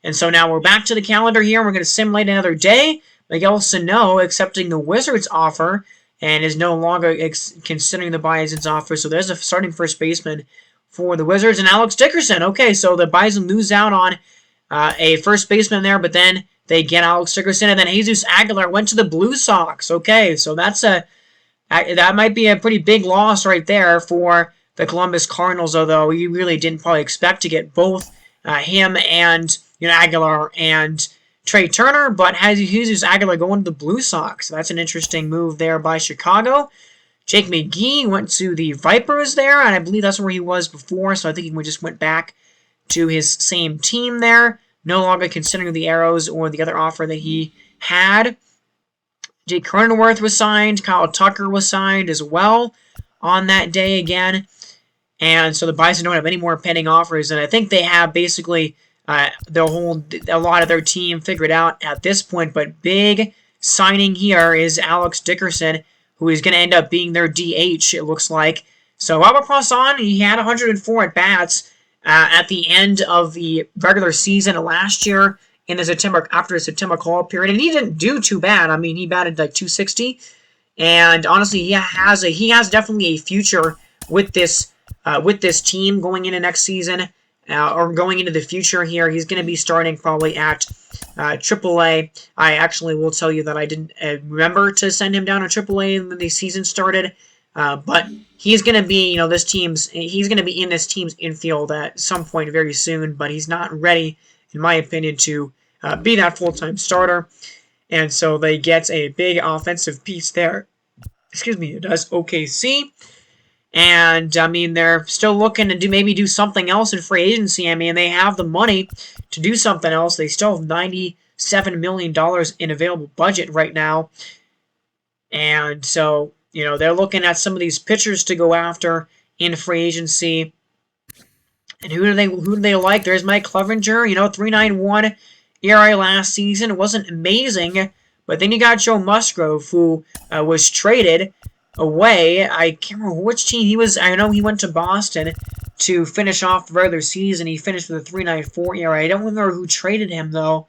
And so now we're back to the calendar here. We're going to simulate another day. Miguel Sano accepting the Wizards' offer and is no longer considering the Bison's offer. So there's a starting first baseman for the Wizards and Alex Dickerson. Okay, so the Bison lose out on a first baseman there, but then they get Alex Dickerson, and then Jesus Aguilar went to the Blue Sox. Okay, so that might be a pretty big loss right there for the Columbus Cardinals, although you really didn't probably expect to get both him and Aguilar and Trey Turner, but has Jesus Aguilar going to the Blue Sox. So that's an interesting move there by Chicago. Jake McGee went to the Vipers there, and I believe that's where he was before, so I think he just went back to his same team there, no longer considering the Arrows or the other offer that he had. Jake Cronenworth was signed. Kyle Tucker was signed as well on that day again. And so the Bison don't have any more pending offers, and I think they have basically a lot of their team figured out at this point. But big signing here is Alex Dickerson, who is going to end up being their DH, it looks like. So Robert Poisson, he had 104 at-bats at the end of the regular season last year after the September call period, and he didn't do too bad. I mean, he batted like 260, and honestly, he has definitely a future with this team going into next season. Or going into the future here. He's going to be starting probably at AAA. I actually will tell you that I didn't remember to send him down to AAA when the season started. But he's going to be, he's going to be in this team's infield at some point very soon, but he's not ready, in my opinion, to be that full-time starter. And so they get a big offensive piece there. Excuse me, it does OKC. And, I mean, they're still looking to maybe do something else in free agency. I mean, they have the money to do something else. They still have $97 million in available budget right now. And so, they're looking at some of these pitchers to go after in free agency. And who do they like? There's Mike Clevenger, 3.91 ERA last season. It wasn't amazing. But then you got Joe Musgrove, who was traded away. I can't remember which team he was. I know he went to Boston to finish off the regular season. He finished with a 3.94 ERA. I don't remember who traded him, though.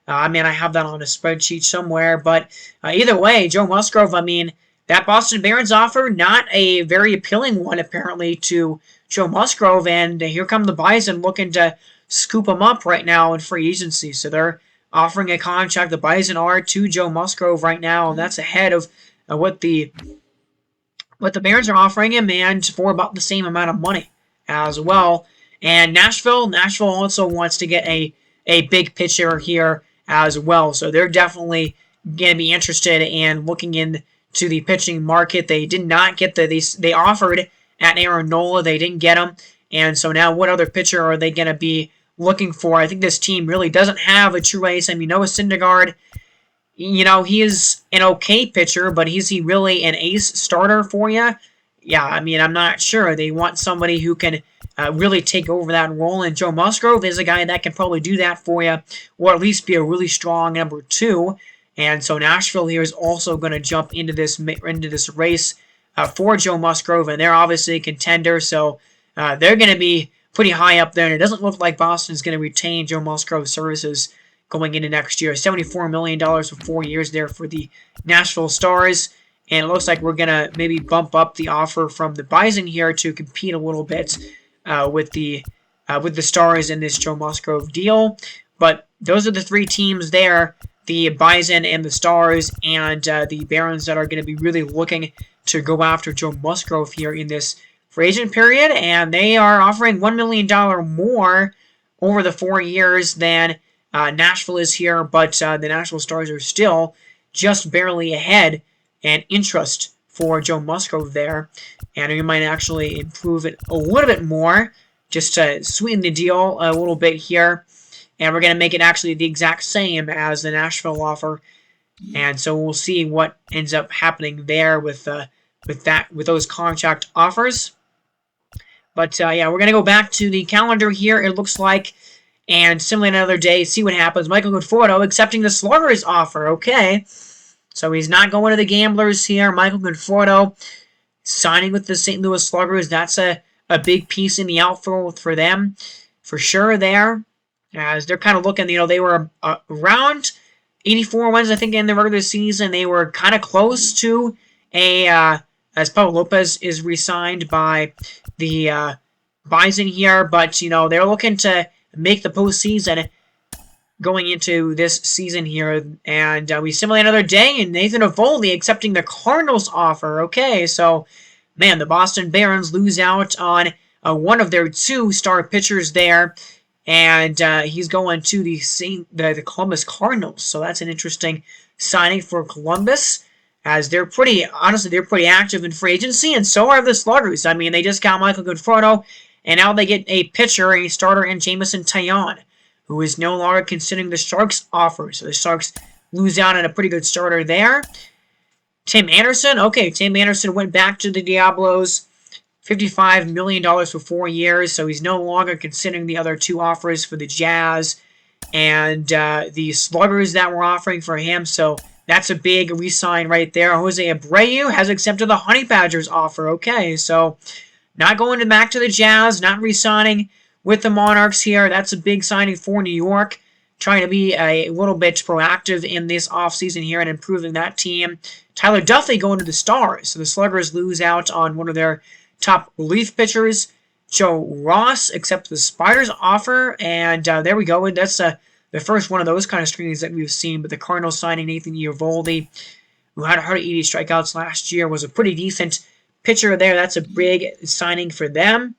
I have that on a spreadsheet somewhere. But either way, Joe Musgrove, that Boston Barons offer, not a very appealing one, apparently, to Joe Musgrove. And here come the Bison looking to scoop him up right now in free agency. So they're offering a contract, the Bison are, to Joe Musgrove right now. And that's ahead of what the Barons are offering him, and for about the same amount of money as well. And Nashville also wants to get a big pitcher here as well. So they're definitely going to be interested in looking into the pitching market. They did not get they offered at Aaron Nola. They didn't get him. And so now what other pitcher are they going to be looking for? I think this team really doesn't have a true ace. Noah Syndergaard, he is an okay pitcher, but is he really an ace starter for you? Yeah, I'm not sure. They want somebody who can really take over that role, and Joe Musgrove is a guy that can probably do that for you, or at least be a really strong number 2. And so Nashville here is also going to jump into this race for Joe Musgrove, and they're obviously a contender, so they're going to be pretty high up there, and it doesn't look like Boston's going to retain Joe Musgrove's services going into next year. $74 million for 4 years there for the Nashville Stars. And it looks like we're going to maybe bump up the offer from the Bison here to compete a little bit with the Stars in this Joe Musgrove deal. But those are the 3 teams there, the Bison and the Stars and the Barons, that are going to be really looking to go after Joe Musgrove here in this free agent period. And they are offering $1 million more over the 4 years than Nashville is here, but the Nashville Stars are still just barely ahead in interest for Joe Musgrove there, and we might actually improve it a little bit more just to sweeten the deal a little bit here, and we're going to make it actually the exact same as the Nashville offer. And so we'll see what ends up happening there with those contract offers. But yeah, we're gonna go back to the calendar here. It looks like, and similarly another day, see what happens. Michael Conforto accepting the Sluggers offer. Okay, so he's not going to the Gamblers here. Michael Conforto signing with the St. Louis Sluggers. That's a big piece in the outfield for them, for sure. There, as they're kind of looking, they were around 84 wins, I think, in the regular season. They were kind of close to as Pablo Lopez is re-signed by the Bison here, but they're looking to make the postseason going into this season here. And we simulate another day, and Nathan Eovaldi accepting the Cardinals offer. Okay, so man, the Boston Barons lose out on one of their 2 star pitchers there, and he's going to the Columbus Cardinals. So that's an interesting signing for Columbus, as they're pretty active in free agency, and so are the Sluggers. I mean, they just got Michael Conforto, and now they get a pitcher, a starter, in Jameson Taillon, who is no longer considering the Sharks' offer. So the Sharks lose out on a pretty good starter there. Tim Anderson. Okay, Tim Anderson went back to the Diablos. $55 million for 4 years, so he's no longer considering the other 2 offers for the Jazz and the Sluggers that were offering for him. So that's a big re-sign right there. Jose Abreu has accepted the Honey Badgers offer. Okay, so not going back to the Jazz, not re-signing with the Monarchs here. That's a big signing for New York, trying to be a little bit proactive in this offseason here and improving that team. Tyler Duffy going to the Stars. So the Sluggers lose out on one of their top relief pitchers. Joe Ross accepts the Spiders offer, and there we go. And that's the first one of those kind of strings that we've seen. But the Cardinals signing Nathan Eovaldi, who had 180 strikeouts last year, was a pretty decent pitcher there. That's a big signing for them.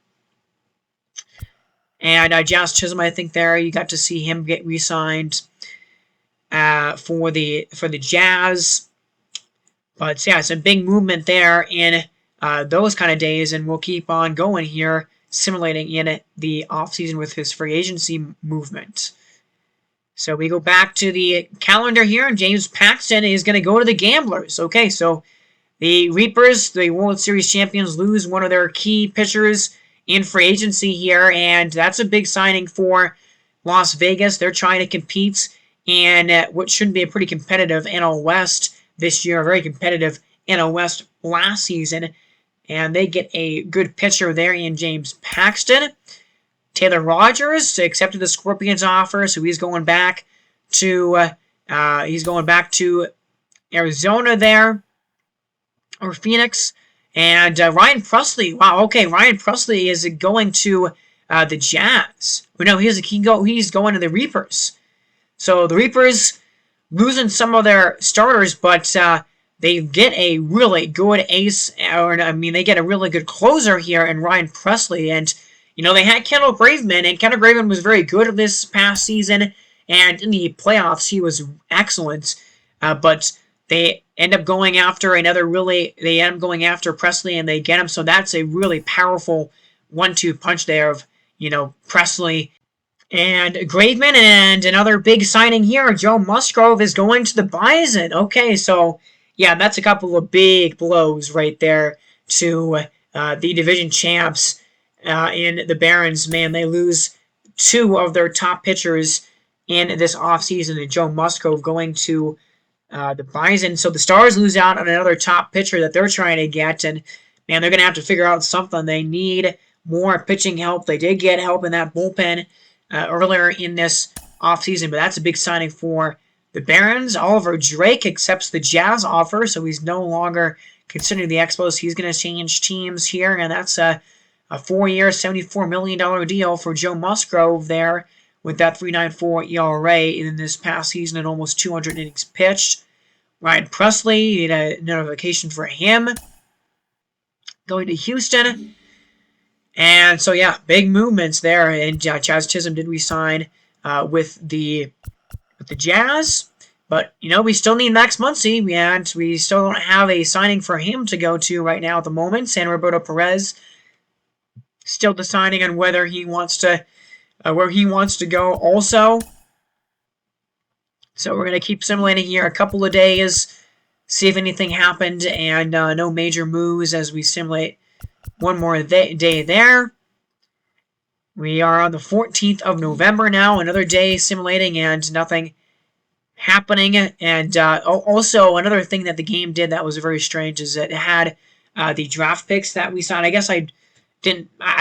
And Jazz Chisholm, I think there you got to see him get re-signed for the Jazz. But yeah, some big movement there in those kind of days, and we'll keep on going here, simulating in the offseason with his free agency movement. So we go back to the calendar here, and James Paxton is going to go to the Gamblers. Okay, so the Reapers, the World Series champions, lose one of their key pitchers in free agency here, and that's a big signing for Las Vegas. They're trying to compete in what should be a pretty competitive NL West this year, a very competitive NL West last season, and they get a good pitcher there in James Paxton. Taylor Rogers accepted the Scorpions offer, so he's going back to Arizona there, or Phoenix. And Ryan Presley, wow, okay, Ryan Presley is going to the Jazz. No, he's going to the Reapers. So the Reapers losing some of their starters, but they get a really good ace, they get a really good closer here in Ryan Presley. And they had Kendall Graveman, and Kendall Graveman was very good this past season, and in the playoffs he was excellent. But they end up going after Presley, and they get him. So that's a really powerful 1-2 punch there of, Presley and Graveman. And another big signing here, Joe Musgrove is going to the Bison. Okay, so yeah, that's a couple of big blows right there to the division champs in the Barons. Man, they lose 2 of their top pitchers in this offseason, and Joe Musgrove going to the Bison. So the Stars lose out on another top pitcher that they're trying to get, and man, they're going to have to figure out something. They need more pitching help. They did get help in that bullpen earlier in this offseason, but that's a big signing for the Barons. Oliver Drake accepts the Jazz offer, so he's no longer considering the Expos. He's going to change teams here, and that's a 4-year, $74 million deal for Joe Musgrove there, with that 3.94 ERA in this past season and almost 200 innings pitched. Ryan Presley, a notification for him going to Houston. And so, yeah, big movements there. And Jazz Chisholm did resign with the Jazz. But, we still need Max Muncy, and we still don't have a signing for him to go to right now at the moment. San Roberto Perez still deciding on whether he wants to where he wants to go also. So we're going to keep simulating here a couple of days, see if anything happened, and no major moves as we simulate one more day there. We are on the 14th of November now, another day simulating and nothing happening. And also, another thing that the game did that was very strange is that it had the draft picks that we signed. I guess I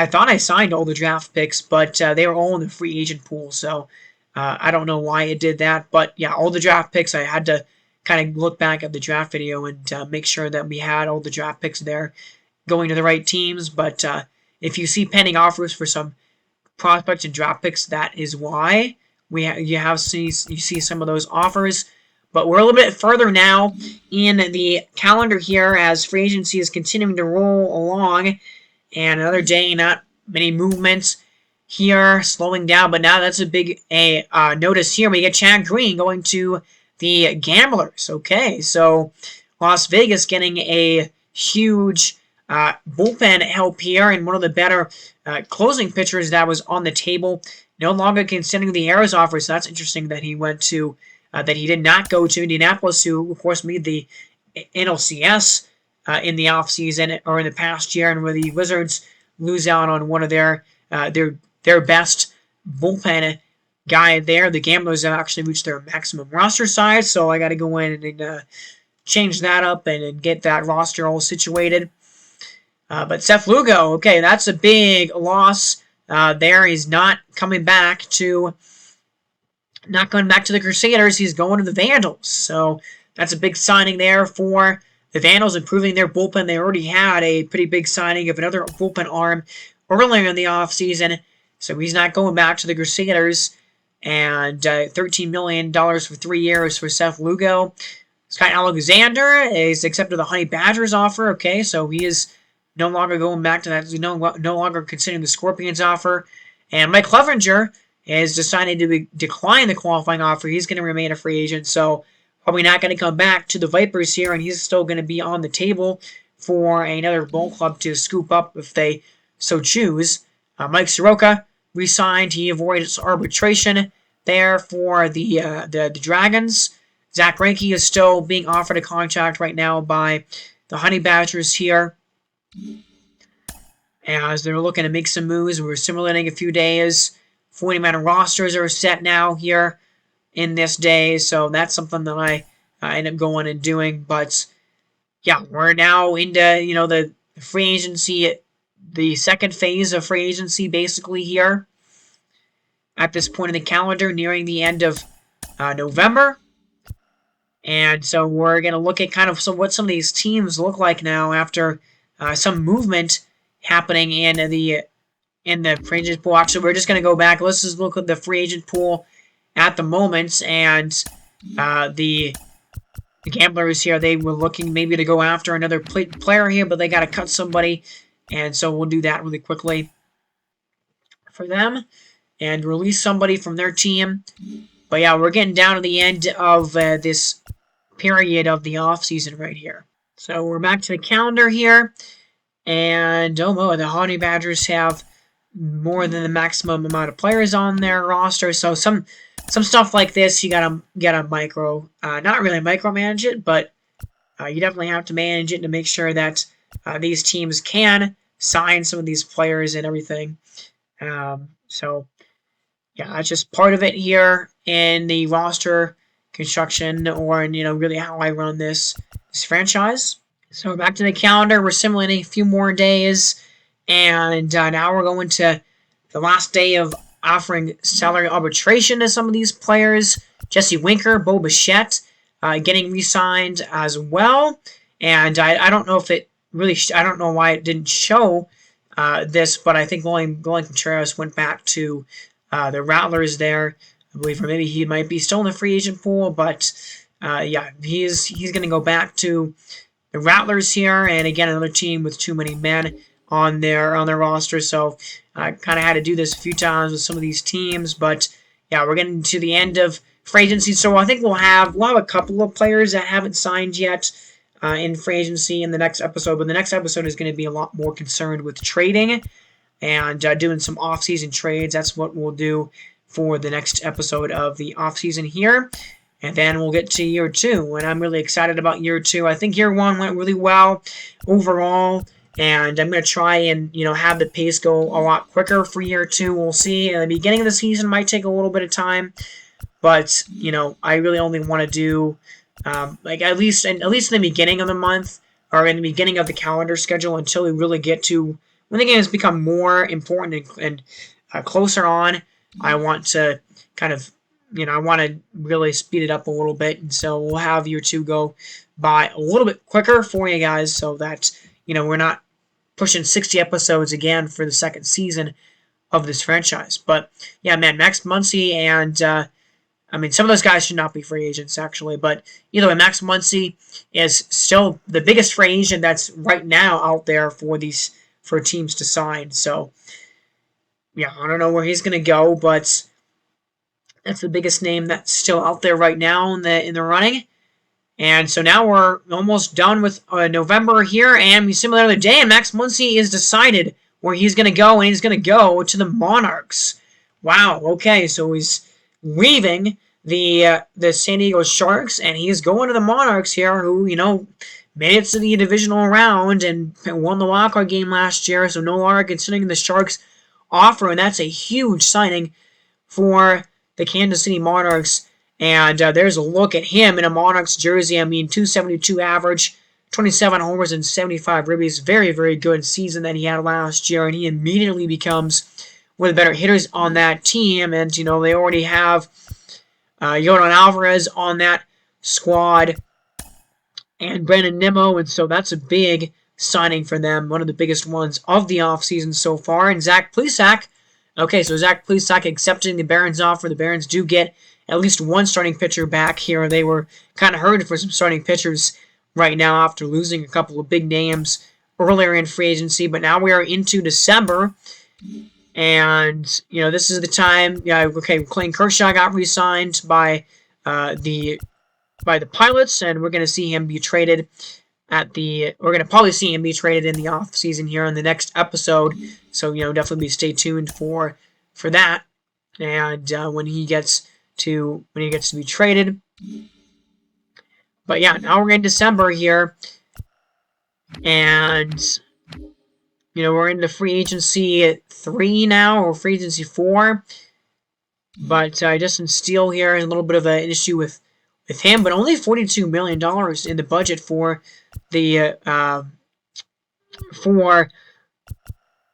thought I signed all the draft picks, but they were all in the free agent pool, so I don't know why it did that. But yeah, all the draft picks, I had to kind of look back at the draft video and make sure that we had all the draft picks there going to the right teams. But if you see pending offers for some prospects and draft picks, that is why you see some of those offers. But we're a little bit further now in the calendar here as free agency is continuing to roll along. And another day, not many movements here, slowing down. But now that's a big notice here. We get Chad Green going to the Gamblers. Okay, so Las Vegas getting a huge bullpen help here, and one of the better closing pitchers that was on the table. No longer considering the Arizona offer, so that's interesting that he went to that he did not go to Indianapolis, who of course made the NLCS in the offseason or in the past year, and where the Wizards lose out on one of their best bullpen guy there. The Gamblers have actually reached their maximum roster size, so I got to go in and change that up and get that roster all situated. But Seth Lugo, okay, that's a big loss there. He's not coming back to the Crusaders. He's going to the Vandals. So that's a big signing there for the Vandals, improving their bullpen. They already had a pretty big signing of another bullpen arm earlier in the offseason. So he's not going back to the Crusaders. And $13 million for 3 years for Seth Lugo. Scott Alexander is accepted the Honey Badgers offer. Okay, so he is no longer going back to that. He's no longer considering the Scorpions offer. And Mike Clevenger has decided to decline the qualifying offer. He's going to remain a free agent, so probably not going to come back to the Vipers here, and he's still going to be on the table for another ball club to scoop up if they so choose. Mike Soroka re-signed. He avoided arbitration there for the Dragons. Zach Greinke is still being offered a contract right now by the Honey Badgers here, as they're looking to make some moves. We're simulating a few days. 40-man rosters are set now here in this day, so that's something that I end up going and doing. But yeah, we're now into the free agency, the second phase of free agency basically here at this point in the calendar, nearing the end of November. And so we're going to look at kind of what some of these teams look like now after some movement happening in the free agent pool. Actually, we're just going to go back. Let's just look at the free agent pool at the moment. And the Gamblers here, they were looking maybe to go after another player here, but they got to cut somebody. And so we'll do that really quickly for them and release somebody from their team. But yeah, we're getting down to the end of this period of the offseason right here. So we're back to the calendar here. And the Honey Badgers have more than the maximum amount of players on their roster. So some stuff like this, you gotta not really micromanage it, but you definitely have to manage it to make sure that these teams can sign some of these players and everything. So yeah, that's just part of it here in the roster construction, or really how I run this franchise. So back to the calendar, we're simulating a few more days, and now we're going to the last day of offering salary arbitration to some of these players. Jesse Winker, Bo Bichette, getting re-signed as well, and I don't know if it really, I don't know why it didn't show this, but I think William Contreras went back to the Rattlers there, I believe, or maybe he might be still in the free agent pool, but yeah, he's going to go back to the Rattlers here, and again, another team with too many men on their roster, so I kind of had to do this a few times with some of these teams, but yeah, we're getting to the end of free agency, so I think we'll have a couple of players that haven't signed yet in free agency in the next episode, but the next episode is going to be a lot more concerned with trading and doing some off-season trades. That's what we'll do for the next episode of the off-season here. And then we'll get to year 2, and I'm really excited about year 2. I think year 1 went really well overall, and I'm going to try and, have the pace go a lot quicker for year 2. We'll see. In the beginning of the season might take a little bit of time, but, I really only want to do, at least in the beginning of the month, or in the beginning of the calendar schedule, until we really get to when the games become more important and closer on. I want to kind of, I want to really speed it up a little bit, and so we'll have year 2 go by a little bit quicker for you guys, so that, we're not pushing 60 episodes again for the second season of this franchise. But, yeah, man, Max Muncy and, some of those guys should not be free agents, actually, but either way, Max Muncy is still the biggest free agent that's right now out there for teams to sign, so, yeah, I don't know where he's going to go, but that's the biggest name that's still out there right now in the running. And so now we're almost done with November here, and we see him the other day, and Max Muncy is decided where he's going to go, and he's going to go to the Monarchs. Wow, okay, so he's leaving the San Diego Sharks, and he's going to the Monarchs here, who, made it to the divisional round and won the wildcard game last year, so no longer considering the Sharks offer, and that's a huge signing for the Kansas City Monarchs. And there's a look at him in a Monarchs jersey. 272 average, 27 homers and 75 ribbies. Very, very good season that he had last year, and he immediately becomes one of the better hitters on that team. And, they already have Yordan Alvarez on that squad and Brandon Nimmo, and so that's a big signing for them, one of the biggest ones of the offseason so far. And Zach Plesac. Okay, so Zach Plesac accepting the Barons offer. The Barons do get at least one starting pitcher back here. They were kind of hurting for some starting pitchers right now after losing a couple of big names earlier in free agency. But now we are into December, and this is the time. Yeah, okay, Clayton Kershaw got re-signed by the Pilots, and we're going to see him be traded we're going to probably see him be traded in the off season here in the next episode. So definitely stay tuned for that. And when he gets to be traded. But yeah, now we're in December here, and we're into free agency 3 now, or free agency 4. But Justin Steele here has a little bit of an issue with him, but only $42 million in the budget for the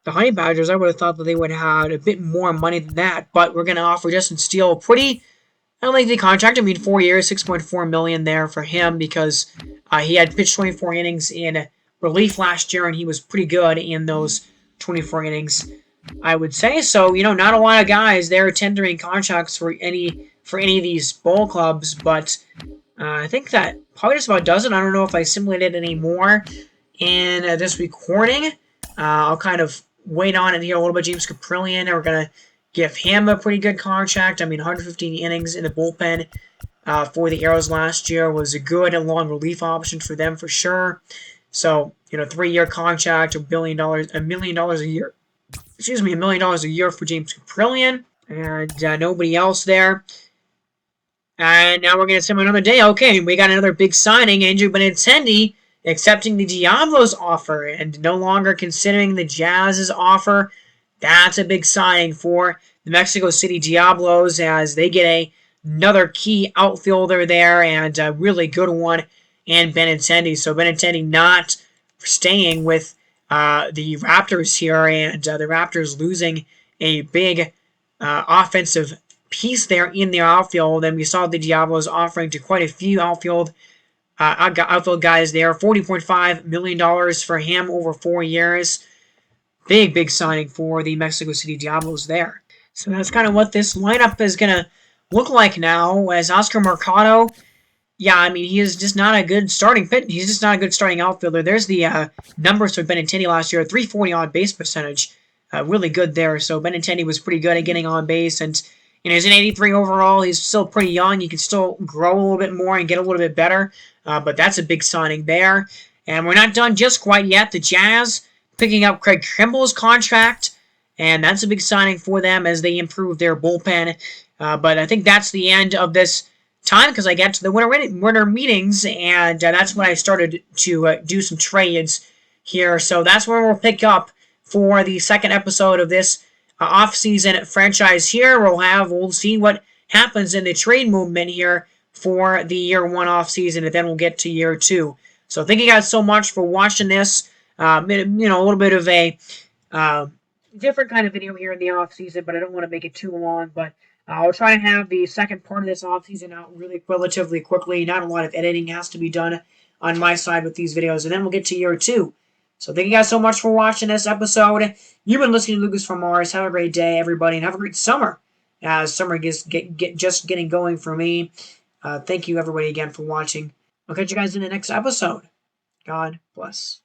Honey Badgers. I would have thought that they would have had a bit more money than that, but we're going to offer Justin Steele a pretty lengthy contract. 4 years, $6.4 million there for him, because he had pitched 24 innings in relief last year, and he was pretty good in those 24 innings, I would say. So, not a lot of guys there tendering contracts for any of these bowl clubs, but I think that probably just about does it. I don't know if I simulated any more in this recording. I'll kind of wait on it here a little bit. James Caprillion, we're going to give him a pretty good contract. 115 innings in the bullpen for the Arrows last year was a good and long relief option for them for sure. So, 3-year contract, $1 million a year. Excuse me, $1 million a year for James Caprillion, and nobody else there. And now we're going to see him another day. Okay, we got another big signing. Andrew Benintendi accepting the Diablos offer and no longer considering the Jazz's offer. That's a big signing for the Mexico City Diablos, as they get another key outfielder there, and a really good one in Benintendi. So Benintendi not staying with the Raptors here, and the Raptors losing a big offensive piece there in the outfield. And we saw the Diablos offering to quite a few outfield guys there. $40.5 million for him over 4 years. Big signing for the Mexico City Diablos there. So that's kind of what this lineup is going to look like now, as Oscar Mercado, he is just not a good starting pitcher. He's just not a good starting outfielder. There's the numbers for Benintendi last year, 340 on base percentage. Really good there. So Benintendi was pretty good at getting on base, and he's an 83 overall. He's still pretty young. He can still grow a little bit more and get a little bit better. But that's a big signing there. And we're not done just quite yet. The Jazz picking up Craig Kimball's contract, and that's a big signing for them as they improve their bullpen. But I think that's the end of this time because I get to the winter meetings, and that's when I started to do some trades here. So that's where we'll pick up for the second episode of this off-season franchise here. We'll see what happens in the trade movement here for the year one off-season, and then we'll get to year two. So thank you guys so much for watching this. A little bit of a different kind of video here in the off-season, but I don't want to make it too long. But I'll try to have the second part of this off-season out relatively quickly. Not a lot of editing has to be done on my side with these videos, and then we'll get to year two. So thank you guys so much for watching this episode. You've been listening to Lucas from Mars. Have a great day, everybody, and have a great summer. As summer just getting going for me. Thank you, everybody, again for watching. I'll catch you guys in the next episode. God bless.